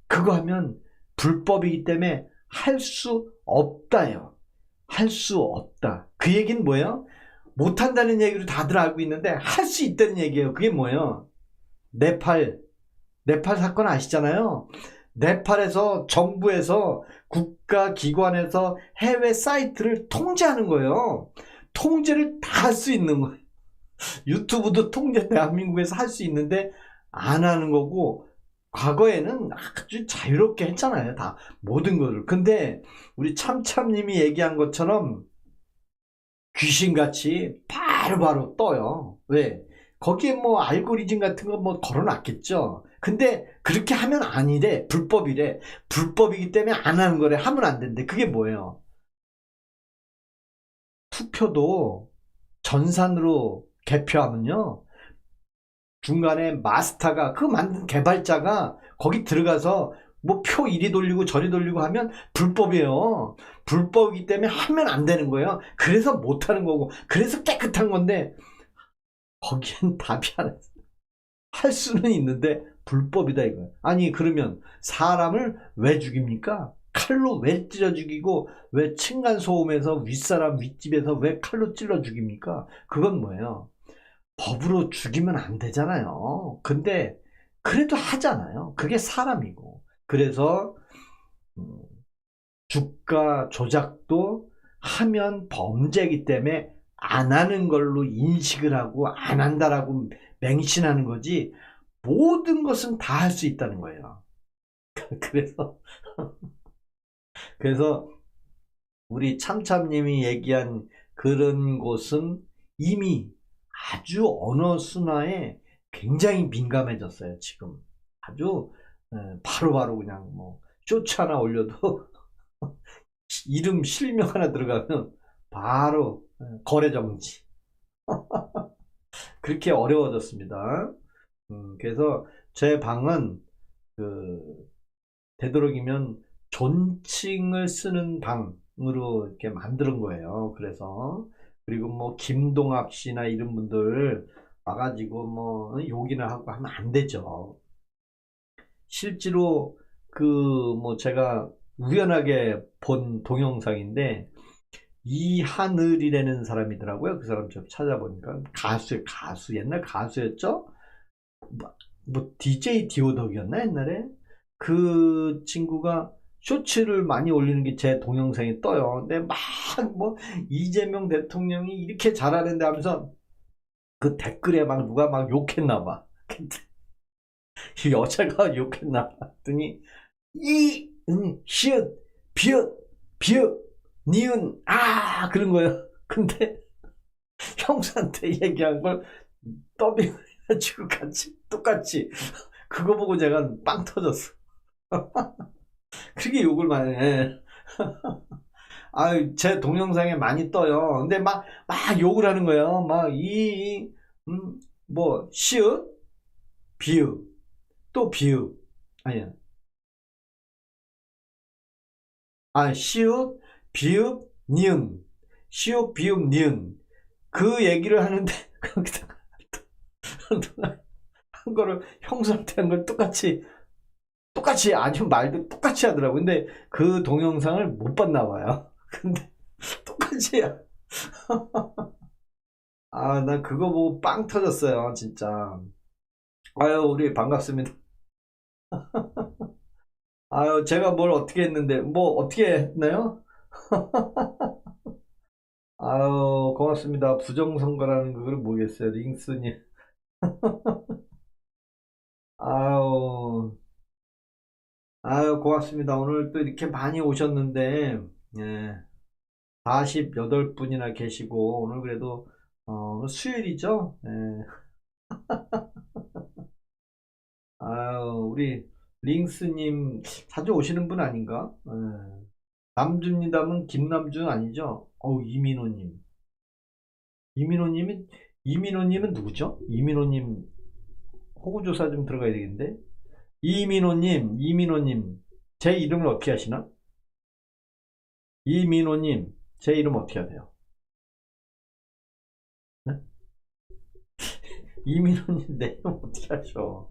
Speaker 1: 그거 하면 불법이기 때문에 할 수 없다요. 할 수 없다. 그 얘기는 뭐예요? 못한다는 얘기로 다들 알고 있는데 할 수 있다는 얘기예요. 그게 뭐예요? 네팔 사건 아시잖아요. 네팔에서 정부에서 국가기관에서 해외 사이트를 통제하는 거예요. 통제를 다 할 수 있는 거예요. 유튜브도 통제 대한민국에서 할 수 있는데 안 하는 거고, 과거에는 아주 자유롭게 했잖아요. 다 모든 것을. 근데 우리 참참님이 얘기한 것처럼 귀신같이 바로바로 떠요. 왜? 거기에 뭐 알고리즘 같은 거 뭐 걸어놨겠죠. 근데 그렇게 하면 아니래. 불법이래. 불법이기 때문에 안 하는 거래. 하면 안 된대. 그게 뭐예요? 투표도 전산으로 개표하면요, 중간에 마스터가, 그 만든 개발자가 거기 들어가서 뭐 표 이리 돌리고 저리 돌리고 하면 불법이에요. 불법이기 때문에 하면 안 되는 거예요. 그래서 못 하는 거고, 그래서 깨끗한 건데 거기엔 답이 하나 할 수는 있는데 불법이다 이거예요. 아니 그러면 사람을 왜 죽입니까? 칼로 왜 찔러 죽이고, 왜 층간소음에서 윗사람 윗집에서 왜 칼로 찔러 죽입니까? 그건 뭐예요? 법으로 죽이면 안 되잖아요. 근데 그래도 하잖아요. 그게 사람이고. 그래서 주가 조작도 하면 범죄이기 때문에 안 하는 걸로 인식을 하고 안 한다라고 맹신하는 거지, 모든 것은 다 할 수 있다는 거예요. 그래서 그래서 우리 참참님이 얘기한 그런 곳은 이미 아주 언어 순화에 굉장히 민감해졌어요. 지금 아주 바로바로 그냥 뭐 쇼츠 하나 올려도 이름 실명 하나 들어가면 바로 거래 정지. 그렇게 어려워졌습니다. 그래서 제 방은 되도록이면 존칭을 쓰는 방으로 이렇게 만드는 거예요. 그래서 그리고 뭐 김동학 씨나 이런 분들 와가지고 뭐 욕이나 하고 하면 안 되죠. 실제로 뭐 제가 우연하게 본 동영상인데 이하늘이라는 사람이더라고요. 그 사람 좀 찾아보니까 가수 옛날 가수였죠. 뭐 DJ 디오덕이었나 옛날에. 그 친구가 쇼츠를 많이 올리는 게 제 동영상에 떠요. 근데 막 뭐 이재명 대통령이 이렇게 잘하는데 하면서 그 댓글에 막 누가 막 욕했나 봐. 여자가 욕했나 봤더니 시읒 비읒 비읒 니은 그런 거예요. 근데 형수한테 얘기한 걸 더빙을 해가지고 같이 똑같이 그거 보고 제가 빵 터졌어. 그렇게 욕을 많이 해. 제 동영상에 많이 떠요. 근데 막 욕을 하는 거예요. 뭐 시읒 비읒 또 비읒, 아니야, 시읒 비읒 니은, 시읒 비읒 니은, 그 얘기를 하는데 거기다가 한 거를 형수한테 한 걸 똑같이 아주 말도 똑같이 하더라고. 근데 그 동영상을 못 봤나 봐요. 근데 똑같이 나 그거 보고 빵 터졌어요, 진짜. 아유, 우리 반갑습니다. 아유, 제가 뭘 어떻게 했는데, 뭐 어떻게 했나요? 아유, 고맙습니다. 부정선거라는 그걸 모르겠어요, 링스님. 아유, 아유, 고맙습니다. 오늘 또 이렇게 많이 오셨는데, 예, 48분이나 계시고, 오늘 그래도, 오늘 수요일이죠? 예. 아유, 우리 링스님 자주 오시는 분 아닌가? 예. 남준이다면 김남준 아니죠? 이민호님. 이민호님은, 이민호님은 누구죠? 이민호님, 호구조사 좀 들어가야 되겠는데? 이민호님, 제 이름을 어떻게 하시나? 이민호님, 제 이름 어떻게 하세요? 네? 이민호님, 내 이름 어떻게 하셔?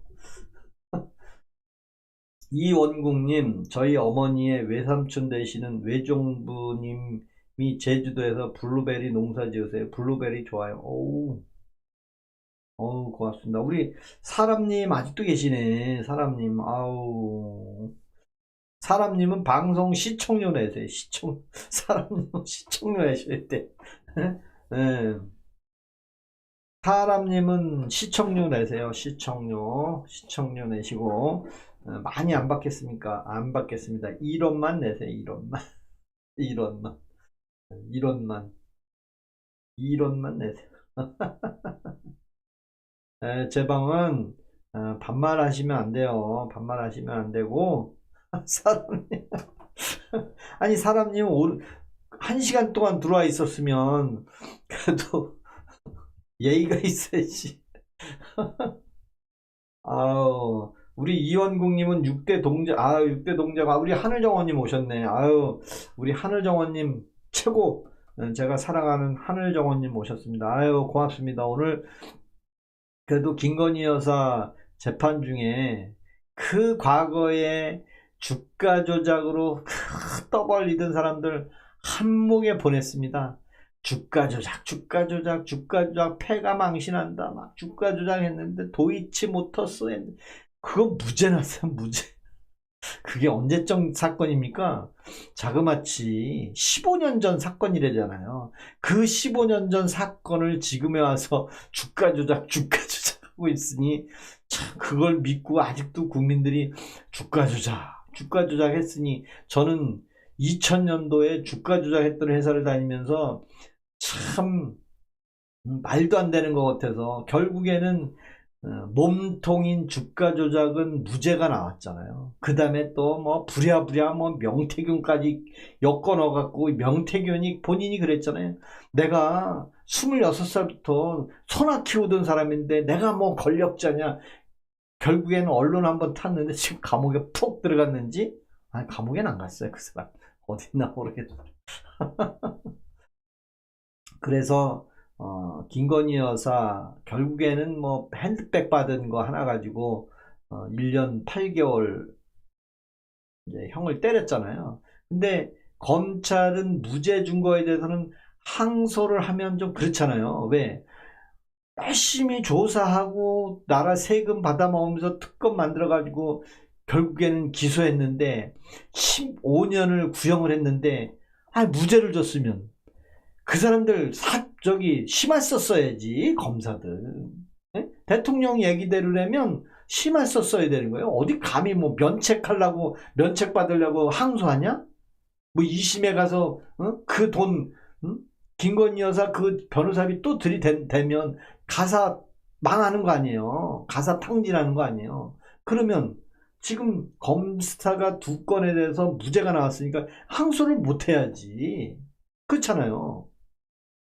Speaker 1: 이원국님, 저희 어머니의 외삼촌 되시는 외종부님이 제주도에서 블루베리 농사 지으세요. 블루베리 좋아요. 어우, 고맙습니다. 우리 사람님 아직도 계시네. 사람님, 아우. 사람님은 방송 시청료 내세요. 사람님은 시청료 내셔야 돼. 네. 사람님은 시청료 내세요. 시청료 내시고. 많이 안 받겠습니까? 안 받겠습니다. 1원만 내세요. 1원만. 1원만. 1원만 내세요. 제 방은 반말하시면 안 돼요. 반말하시면 안 되고 사람님 아니 사람님 1시간 동안 들어와 있었으면 그래도 예의가 있어야지. 아우 우리 이원국님은 6대 동자 6대 동자가 우리 하늘정원님 오셨네. 아유 우리 하늘정원님 최고. 제가 사랑하는 하늘정원님 오셨습니다. 아유 고맙습니다. 오늘 그래도 김건희 여사 재판 중에 그 과거에 주가 조작으로 떠벌리던 사람들 한몫에 보냈습니다. 주가 조작, 패가 망신한다. 막 주가 조작했는데 도이치모터스 했는데 그거 무죄 났어요, 무죄. 그게 언제적 사건입니까? 자그마치 15년 전 사건이래잖아요. 그 15년 전 사건을 지금에 와서 주가 조작하고 있으니 참 그걸 믿고 아직도 국민들이 주가 조작했으니 저는 2000년도에 주가 조작했던 회사를 다니면서 참 말도 안 되는 것 같아서 결국에는 몸통인 주가 조작은 무죄가 나왔잖아요. 그 다음에 또 뭐 부랴부랴 뭐 명태균까지 엮어 넣어갖고 명태균이 본인이 그랬잖아요. 내가 26살부터 소나 키우던 사람인데 내가 뭐 권력자냐. 결국에는 언론 한번 탔는데 지금 감옥에 푹 들어갔는지 아니 감옥에는 안 갔어요. 그 사람 어딨나 모르겠어요. 그래서 김건희 여사 결국에는 뭐 핸드백 받은 거 하나 가지고 1년 8개월 이제 형을 때렸잖아요. 근데 검찰은 무죄 준 거에 대해서는 항소를 하면 좀 그렇잖아요. 왜? 열심히 조사하고 나라 세금 받아 먹으면서 특검 만들어 가지고 결국에는 기소했는데 15년을 구형을 했는데 무죄를 줬으면 그 사람들 심했었어야지 검사들. 네? 대통령 얘기대로라면 심했었어야 되는 거예요. 어디 감히 뭐 면책 받으려고 항소하냐? 뭐 2심에 가서 그 돈 김건희 여사 그 변호사비 또 들이대면 가사 망하는 거 아니에요. 가사 탕진하는 거 아니에요. 그러면 지금 검사가 2건에 대해서 무죄가 나왔으니까 항소를 못 해야지. 그렇잖아요.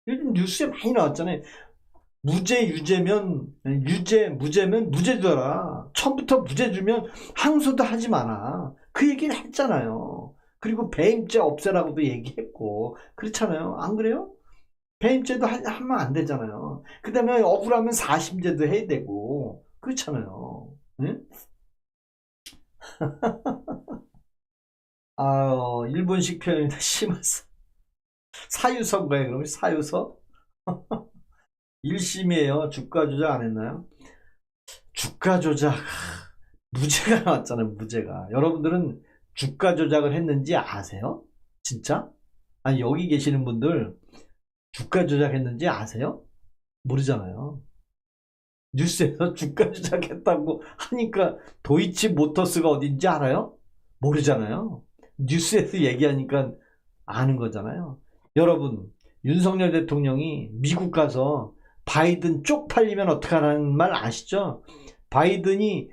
Speaker 1: 요즘 뉴스에 많이 나왔잖아요. 무죄면 무죄 줘라. 처음부터 무죄 주면 항소도 하지 마라. 그 얘기를 했잖아요. 그리고 배임죄 없애라고도 얘기했고 그렇잖아요. 안 그래요? 배임죄도 하면 안 되잖아요. 그 다음에 억울하면 4심제도 해야 되고 그렇잖아요. 응? 아, 일본식 표현이다. 심했어. 사유서인가요? 그럼 사유서? 1심이에요. 주가 조작 안 했나요? 주가 조작. 무죄가 나왔잖아요. 무죄가. 여러분들은 주가 조작을 했는지 아세요? 진짜? 아니, 여기 계시는 분들 주가 조작했는지 아세요? 모르잖아요. 뉴스에서 주가 조작했다고 하니까 도이치 모터스가 어딘지 알아요? 모르잖아요. 뉴스에서 얘기하니까 아는 거잖아요. 여러분, 윤석열 대통령이 미국 가서 바이든 쪽팔리면 어떡하라는 말 아시죠? 바이든이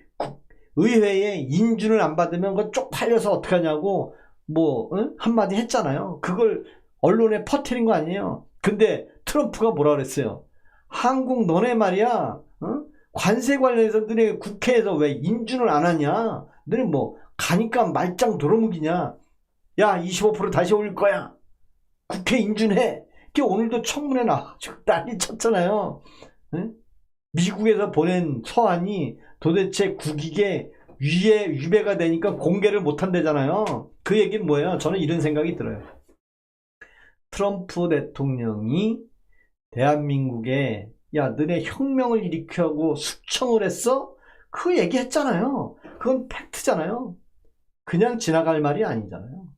Speaker 1: 의회에 인준을 안 받으면 그 쪽팔려서 어떡하냐고 뭐 한마디 했잖아요. 그걸 언론에 퍼뜨린 거 아니에요. 근데 트럼프가 뭐라 그랬어요? 한국 너네 말이야, 관세 관련해서 너네 국회에서 왜 인준을 안 하냐? 너네 뭐 가니까 말짱 도루묵이냐? 야, 25% 다시 올릴 거야. 국회 인준해. 오늘도 청문회 나와가지고 난리 쳤잖아요. 응? 미국에서 보낸 서한이 도대체 국익에 위배가 되니까 공개를 못한대잖아요. 그 얘기는 뭐예요? 저는 이런 생각이 들어요. 트럼프 대통령이 대한민국에 야, 너네 혁명을 일으키고 숙청을 했어? 그 얘기 했잖아요. 그건 팩트잖아요. 그냥 지나갈 말이 아니잖아요.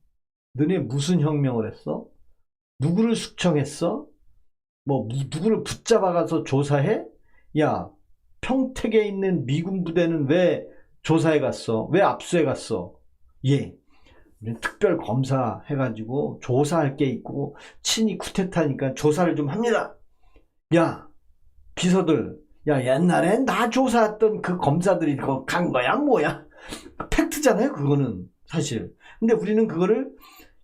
Speaker 1: 너네 무슨 혁명을 했어? 누구를 숙청했어? 뭐 누구를 붙잡아가서 조사해? 야, 평택에 있는 미군 부대는 왜 조사해 갔어? 왜 압수해 갔어? 예, 특별 검사 해가지고 조사할 게 있고 친히 쿠데타니까 조사를 좀 합니다. 야, 비서들, 야, 옛날에 나 조사했던 그 검사들이 간 거야 뭐야? 팩트잖아요 그거는 사실. 근데 우리는 그거를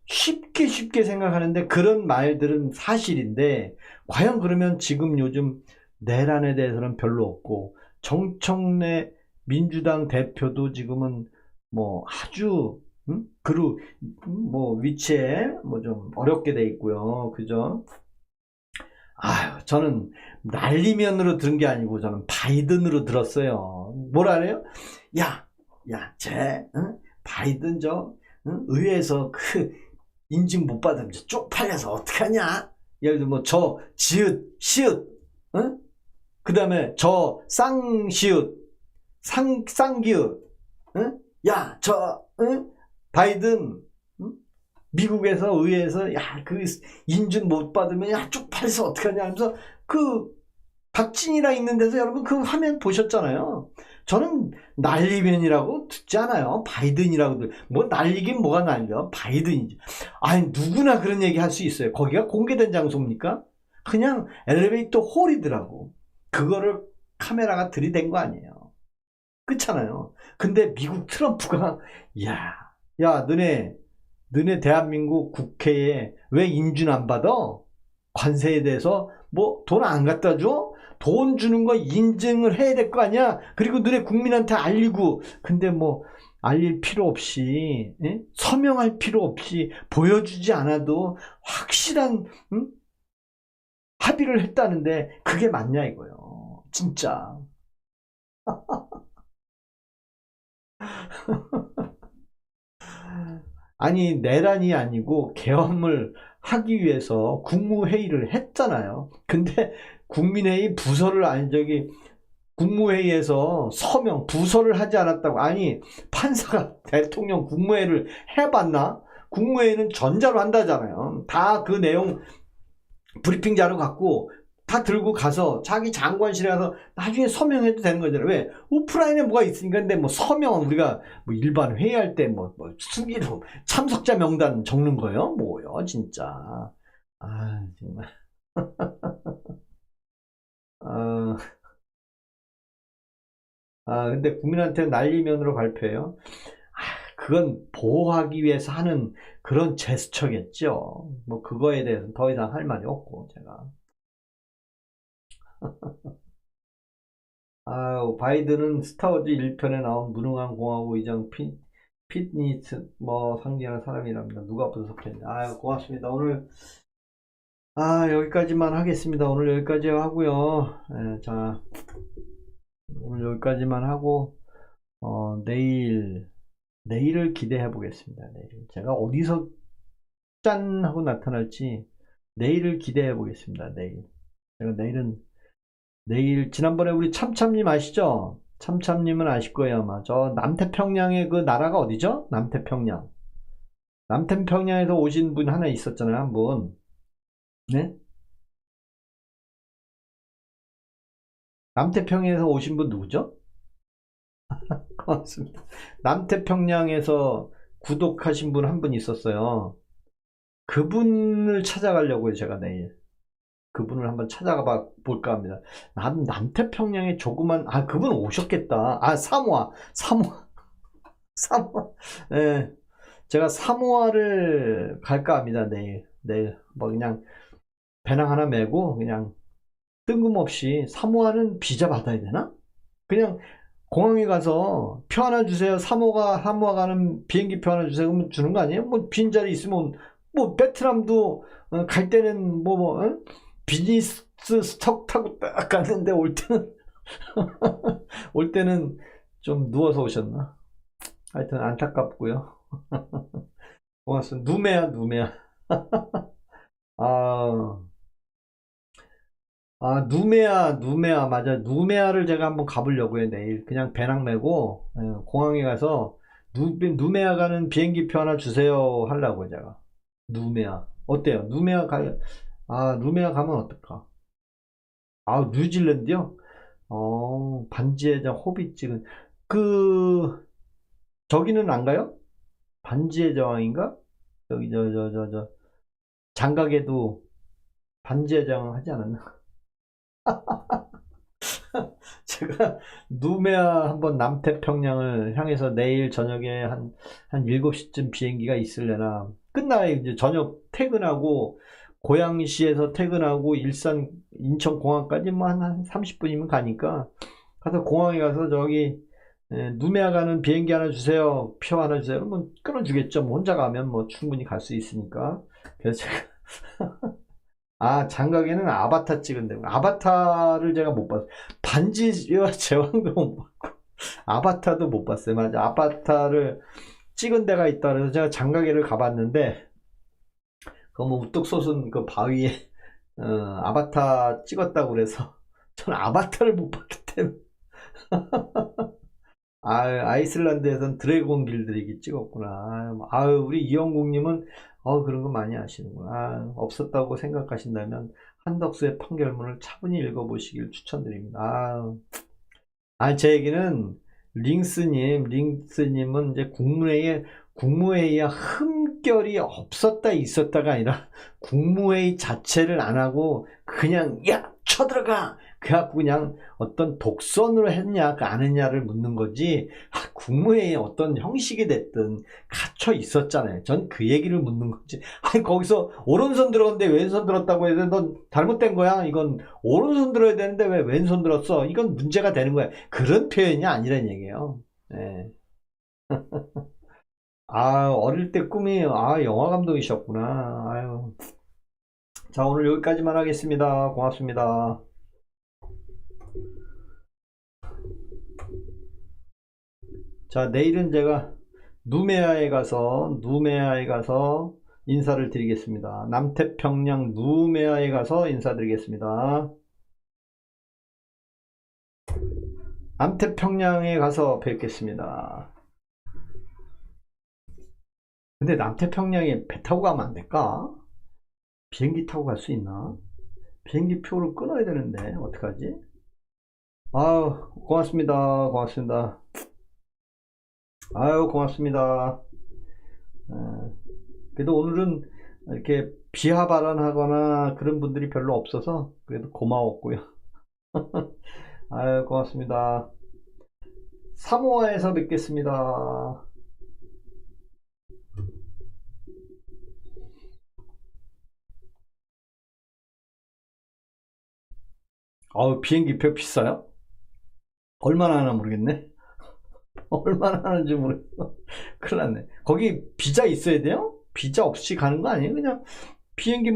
Speaker 1: 쉽게 생각하는데 그런 말들은 사실인데 과연 그러면 지금 요즘 내란에 대해서는 별로 없고 정청래 민주당 대표도 지금은 뭐 아주 그루 뭐 위치에 뭐 좀 어렵게 돼 있고요. 그죠? 아유, 저는 난리면으로 들은 게 아니고 저는 바이든으로 들었어요. 뭐라 그래요? 야, 바이든 의회에서 그 인증 못 받으면 쪽팔려서 어떡하냐? 예를 들면 뭐 저 지읒 시읒, 응? 그 다음에 저 쌍시읒 쌍기읒, 응? 야, 바이든, 응? 미국에서 의회에서 야, 그 인준 못 받으면 야 쪽팔려서 어떡하냐 하면서 그 박진이랑 있는 데서 여러분 그 화면 보셨잖아요. 저는 난리면이라고 듣지 않아요. 바이든이라고. 뭐 난리긴 뭐가 난리야. 바이든이지. 아니, 누구나 그런 얘기 할 수 있어요. 거기가 공개된 장소입니까? 그냥 엘리베이터 홀이더라고. 그거를 카메라가 들이댄 거 아니에요. 그렇잖아요. 근데 미국 트럼프가 야, 너네 대한민국 국회에 왜 인준 안 받아? 관세에 대해서 뭐 돈 안 갖다 줘? 돈 주는 거 인증을 해야 될 거 아니야? 그리고 너네 국민한테 알리고. 근데 뭐 알릴 필요 없이, 서명할 필요 없이 보여주지 않아도 확실한 합의를 했다는데 그게 맞냐 이거요. 진짜. 아니, 내란이 아니고 계엄을 하기 위해서 국무회의를 했잖아요. 근데 국민회의 부서를 국무회의에서 부서를 하지 않았다고. 아니, 판사가 대통령 국무회의를 해봤나? 국무회의는 전자로 한다잖아요. 다 그 내용 브리핑 자료 갖고 다 들고 가서 자기 장관실에 가서 나중에 서명해도 되는 거잖아요. 왜? 오프라인에 뭐가 있으니까. 근데 뭐 서명은 우리가 뭐 일반 회의할 때 뭐 수기로 참석자 명단 적는 거예요? 뭐요, 진짜. 아, 정말. 아, 근데 국민한테 난리면으로 발표해요. 그건 보호하기 위해서 하는 그런 제스처겠죠. 뭐 그거에 대해서는 더 이상 할 말이 없고 제가. 바이든은 스타워즈 1편에 나온 무능한 공화국 의장 핏니스 뭐 상징하는 사람이랍니다. 누가 분석했냐. 고맙습니다. 오늘 여기까지만 하겠습니다. 오늘 여기까지 하고요. 자, 오늘 여기까지만 하고 내일을 기대해 보겠습니다. 내일 제가 어디서 짠 하고 나타날지 내일을 기대해 보겠습니다. 내일 제가 내일 지난번에 우리 참참님 아시죠? 참참님은 아실 거예요. 아마 저 남태평양의 그 나라가 어디죠? 남태평양에서 오신 분 하나 있었잖아요. 한 분. 네? 남태평양에서 오신 분 누구죠? 고맙습니다. 남태평양에서 구독하신 분 한 분 있었어요. 그분을 찾아가려고요. 제가 내일 그분을 한번 찾아가 볼까 합니다. 남태평양에 조그만 그분 오셨겠다. 사모아. 예, 제가 사모아를 갈까 합니다. 내일 뭐 그냥 배낭 하나 메고 그냥 뜬금없이. 사모아는 비자 받아야 되나? 그냥 공항에 가서 표 하나 주세요. 사모아 가는 비행기 표 하나 주세요. 그러면 주는 거 아니에요? 뭐 빈자리 있으면 뭐 베트남도 갈 때는 비즈니스 스톡 타고 딱 갔는데 올 때는 좀 누워서 오셨나? 하여튼 안타깝고요. 고맙습니다. 누메아. 누메아 맞아. 누메아를 제가 한번 가보려고요. 내일 그냥 배낭 메고 공항에 가서 누메아 가는 비행기표 하나 주세요 하려고 제가. 누메아 어때요? 누메아 가면 어떨까? 뉴질랜드요? 반지의 장 호빗 찍은 저기는 안 가요? 반지의 제왕인가? 저기 장가게도 반지의 제왕 하지 않았나? 제가 누메아 한번 남태평양을 향해서 내일 저녁에 한 7시쯤 비행기가 있을래나. 끝나요. 이제 저녁 퇴근하고 고양시에서 퇴근하고 인천 공항까지 뭐 한 30분이면 가니까 가서 공항에 가서 저기 누메아 가는 비행기 하나 주세요. 표 하나 주세요. 그러면 끊어주겠죠. 뭐 혼자 가면 뭐 충분히 갈 수 있으니까. 그래서 제가 장가게는 아바타 찍은데 아바타를 제가 못 봤어요. 반지와 제왕도 못 봤고 아바타도 못 봤어요. 맞아. 아바타를 찍은 데가 있다 그래서 제가 장가게를 가봤는데 뭐 우뚝 솟은 그 바위에 아바타 찍었다고 그래서 저는 아바타를 못 봤기 때문에 아이슬란드에선 드래곤 길들이기 찍었구나. 우리 이영국님은 그런 거 많이 아시는구나. 없었다고 생각하신다면 한덕수의 판결문을 차분히 읽어보시길 추천드립니다. 제 얘기는 링스님은 이제 국무회의에 흠결이 없었다 있었다가 아니라 국무회의 자체를 안 하고 그냥 쳐들어가 그래갖고 그냥 어떤 독선으로 했냐 안 했냐를 묻는 거지. 국무회의에 어떤 형식이 됐든 갇혀 있었잖아요. 전 그 얘기를 묻는 거지. 거기서 오른손 들었는데 왼손 들었다고 해서 넌 잘못된 거야. 이건 오른손 들어야 되는데 왜 왼손 들었어? 이건 문제가 되는 거야. 그런 표현이 아니란 얘기예요. 네. 어릴 때 꿈이 영화 감독이셨구나. 자, 오늘 여기까지만 하겠습니다. 고맙습니다. 자, 내일은 제가 누메아에 가서 인사를 드리겠습니다. 남태평양 누메아에 가서 인사드리겠습니다. 남태평양에 가서 뵙겠습니다. 근데 남태평양에 배 타고 가면 안 될까? 비행기 타고 갈 수 있나? 비행기 표를 끊어야 되는데 어떡하지? 고맙습니다. 고맙습니다. 그래도 오늘은 이렇게 비하 발언하거나 그런 분들이 별로 없어서 그래도 고마웠고요. 고맙습니다. 사모아에서 뵙겠습니다. 비행기표 비싸요? 얼마나 하나 모르겠네. 얼마나 하는지 모르겠어. 큰일 났네. 거기 비자 있어야 돼요? 비자 없이 가는 거 아니에요? 그냥 비행기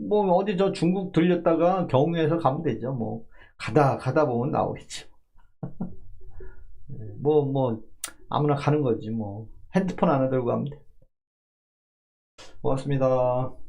Speaker 1: 어디 중국 들렸다가 경유해서 가면 되죠. 가다 보면 나오겠지. 뭐 아무나 가는 거지 뭐. 핸드폰 하나 들고 가면 돼. 고맙습니다.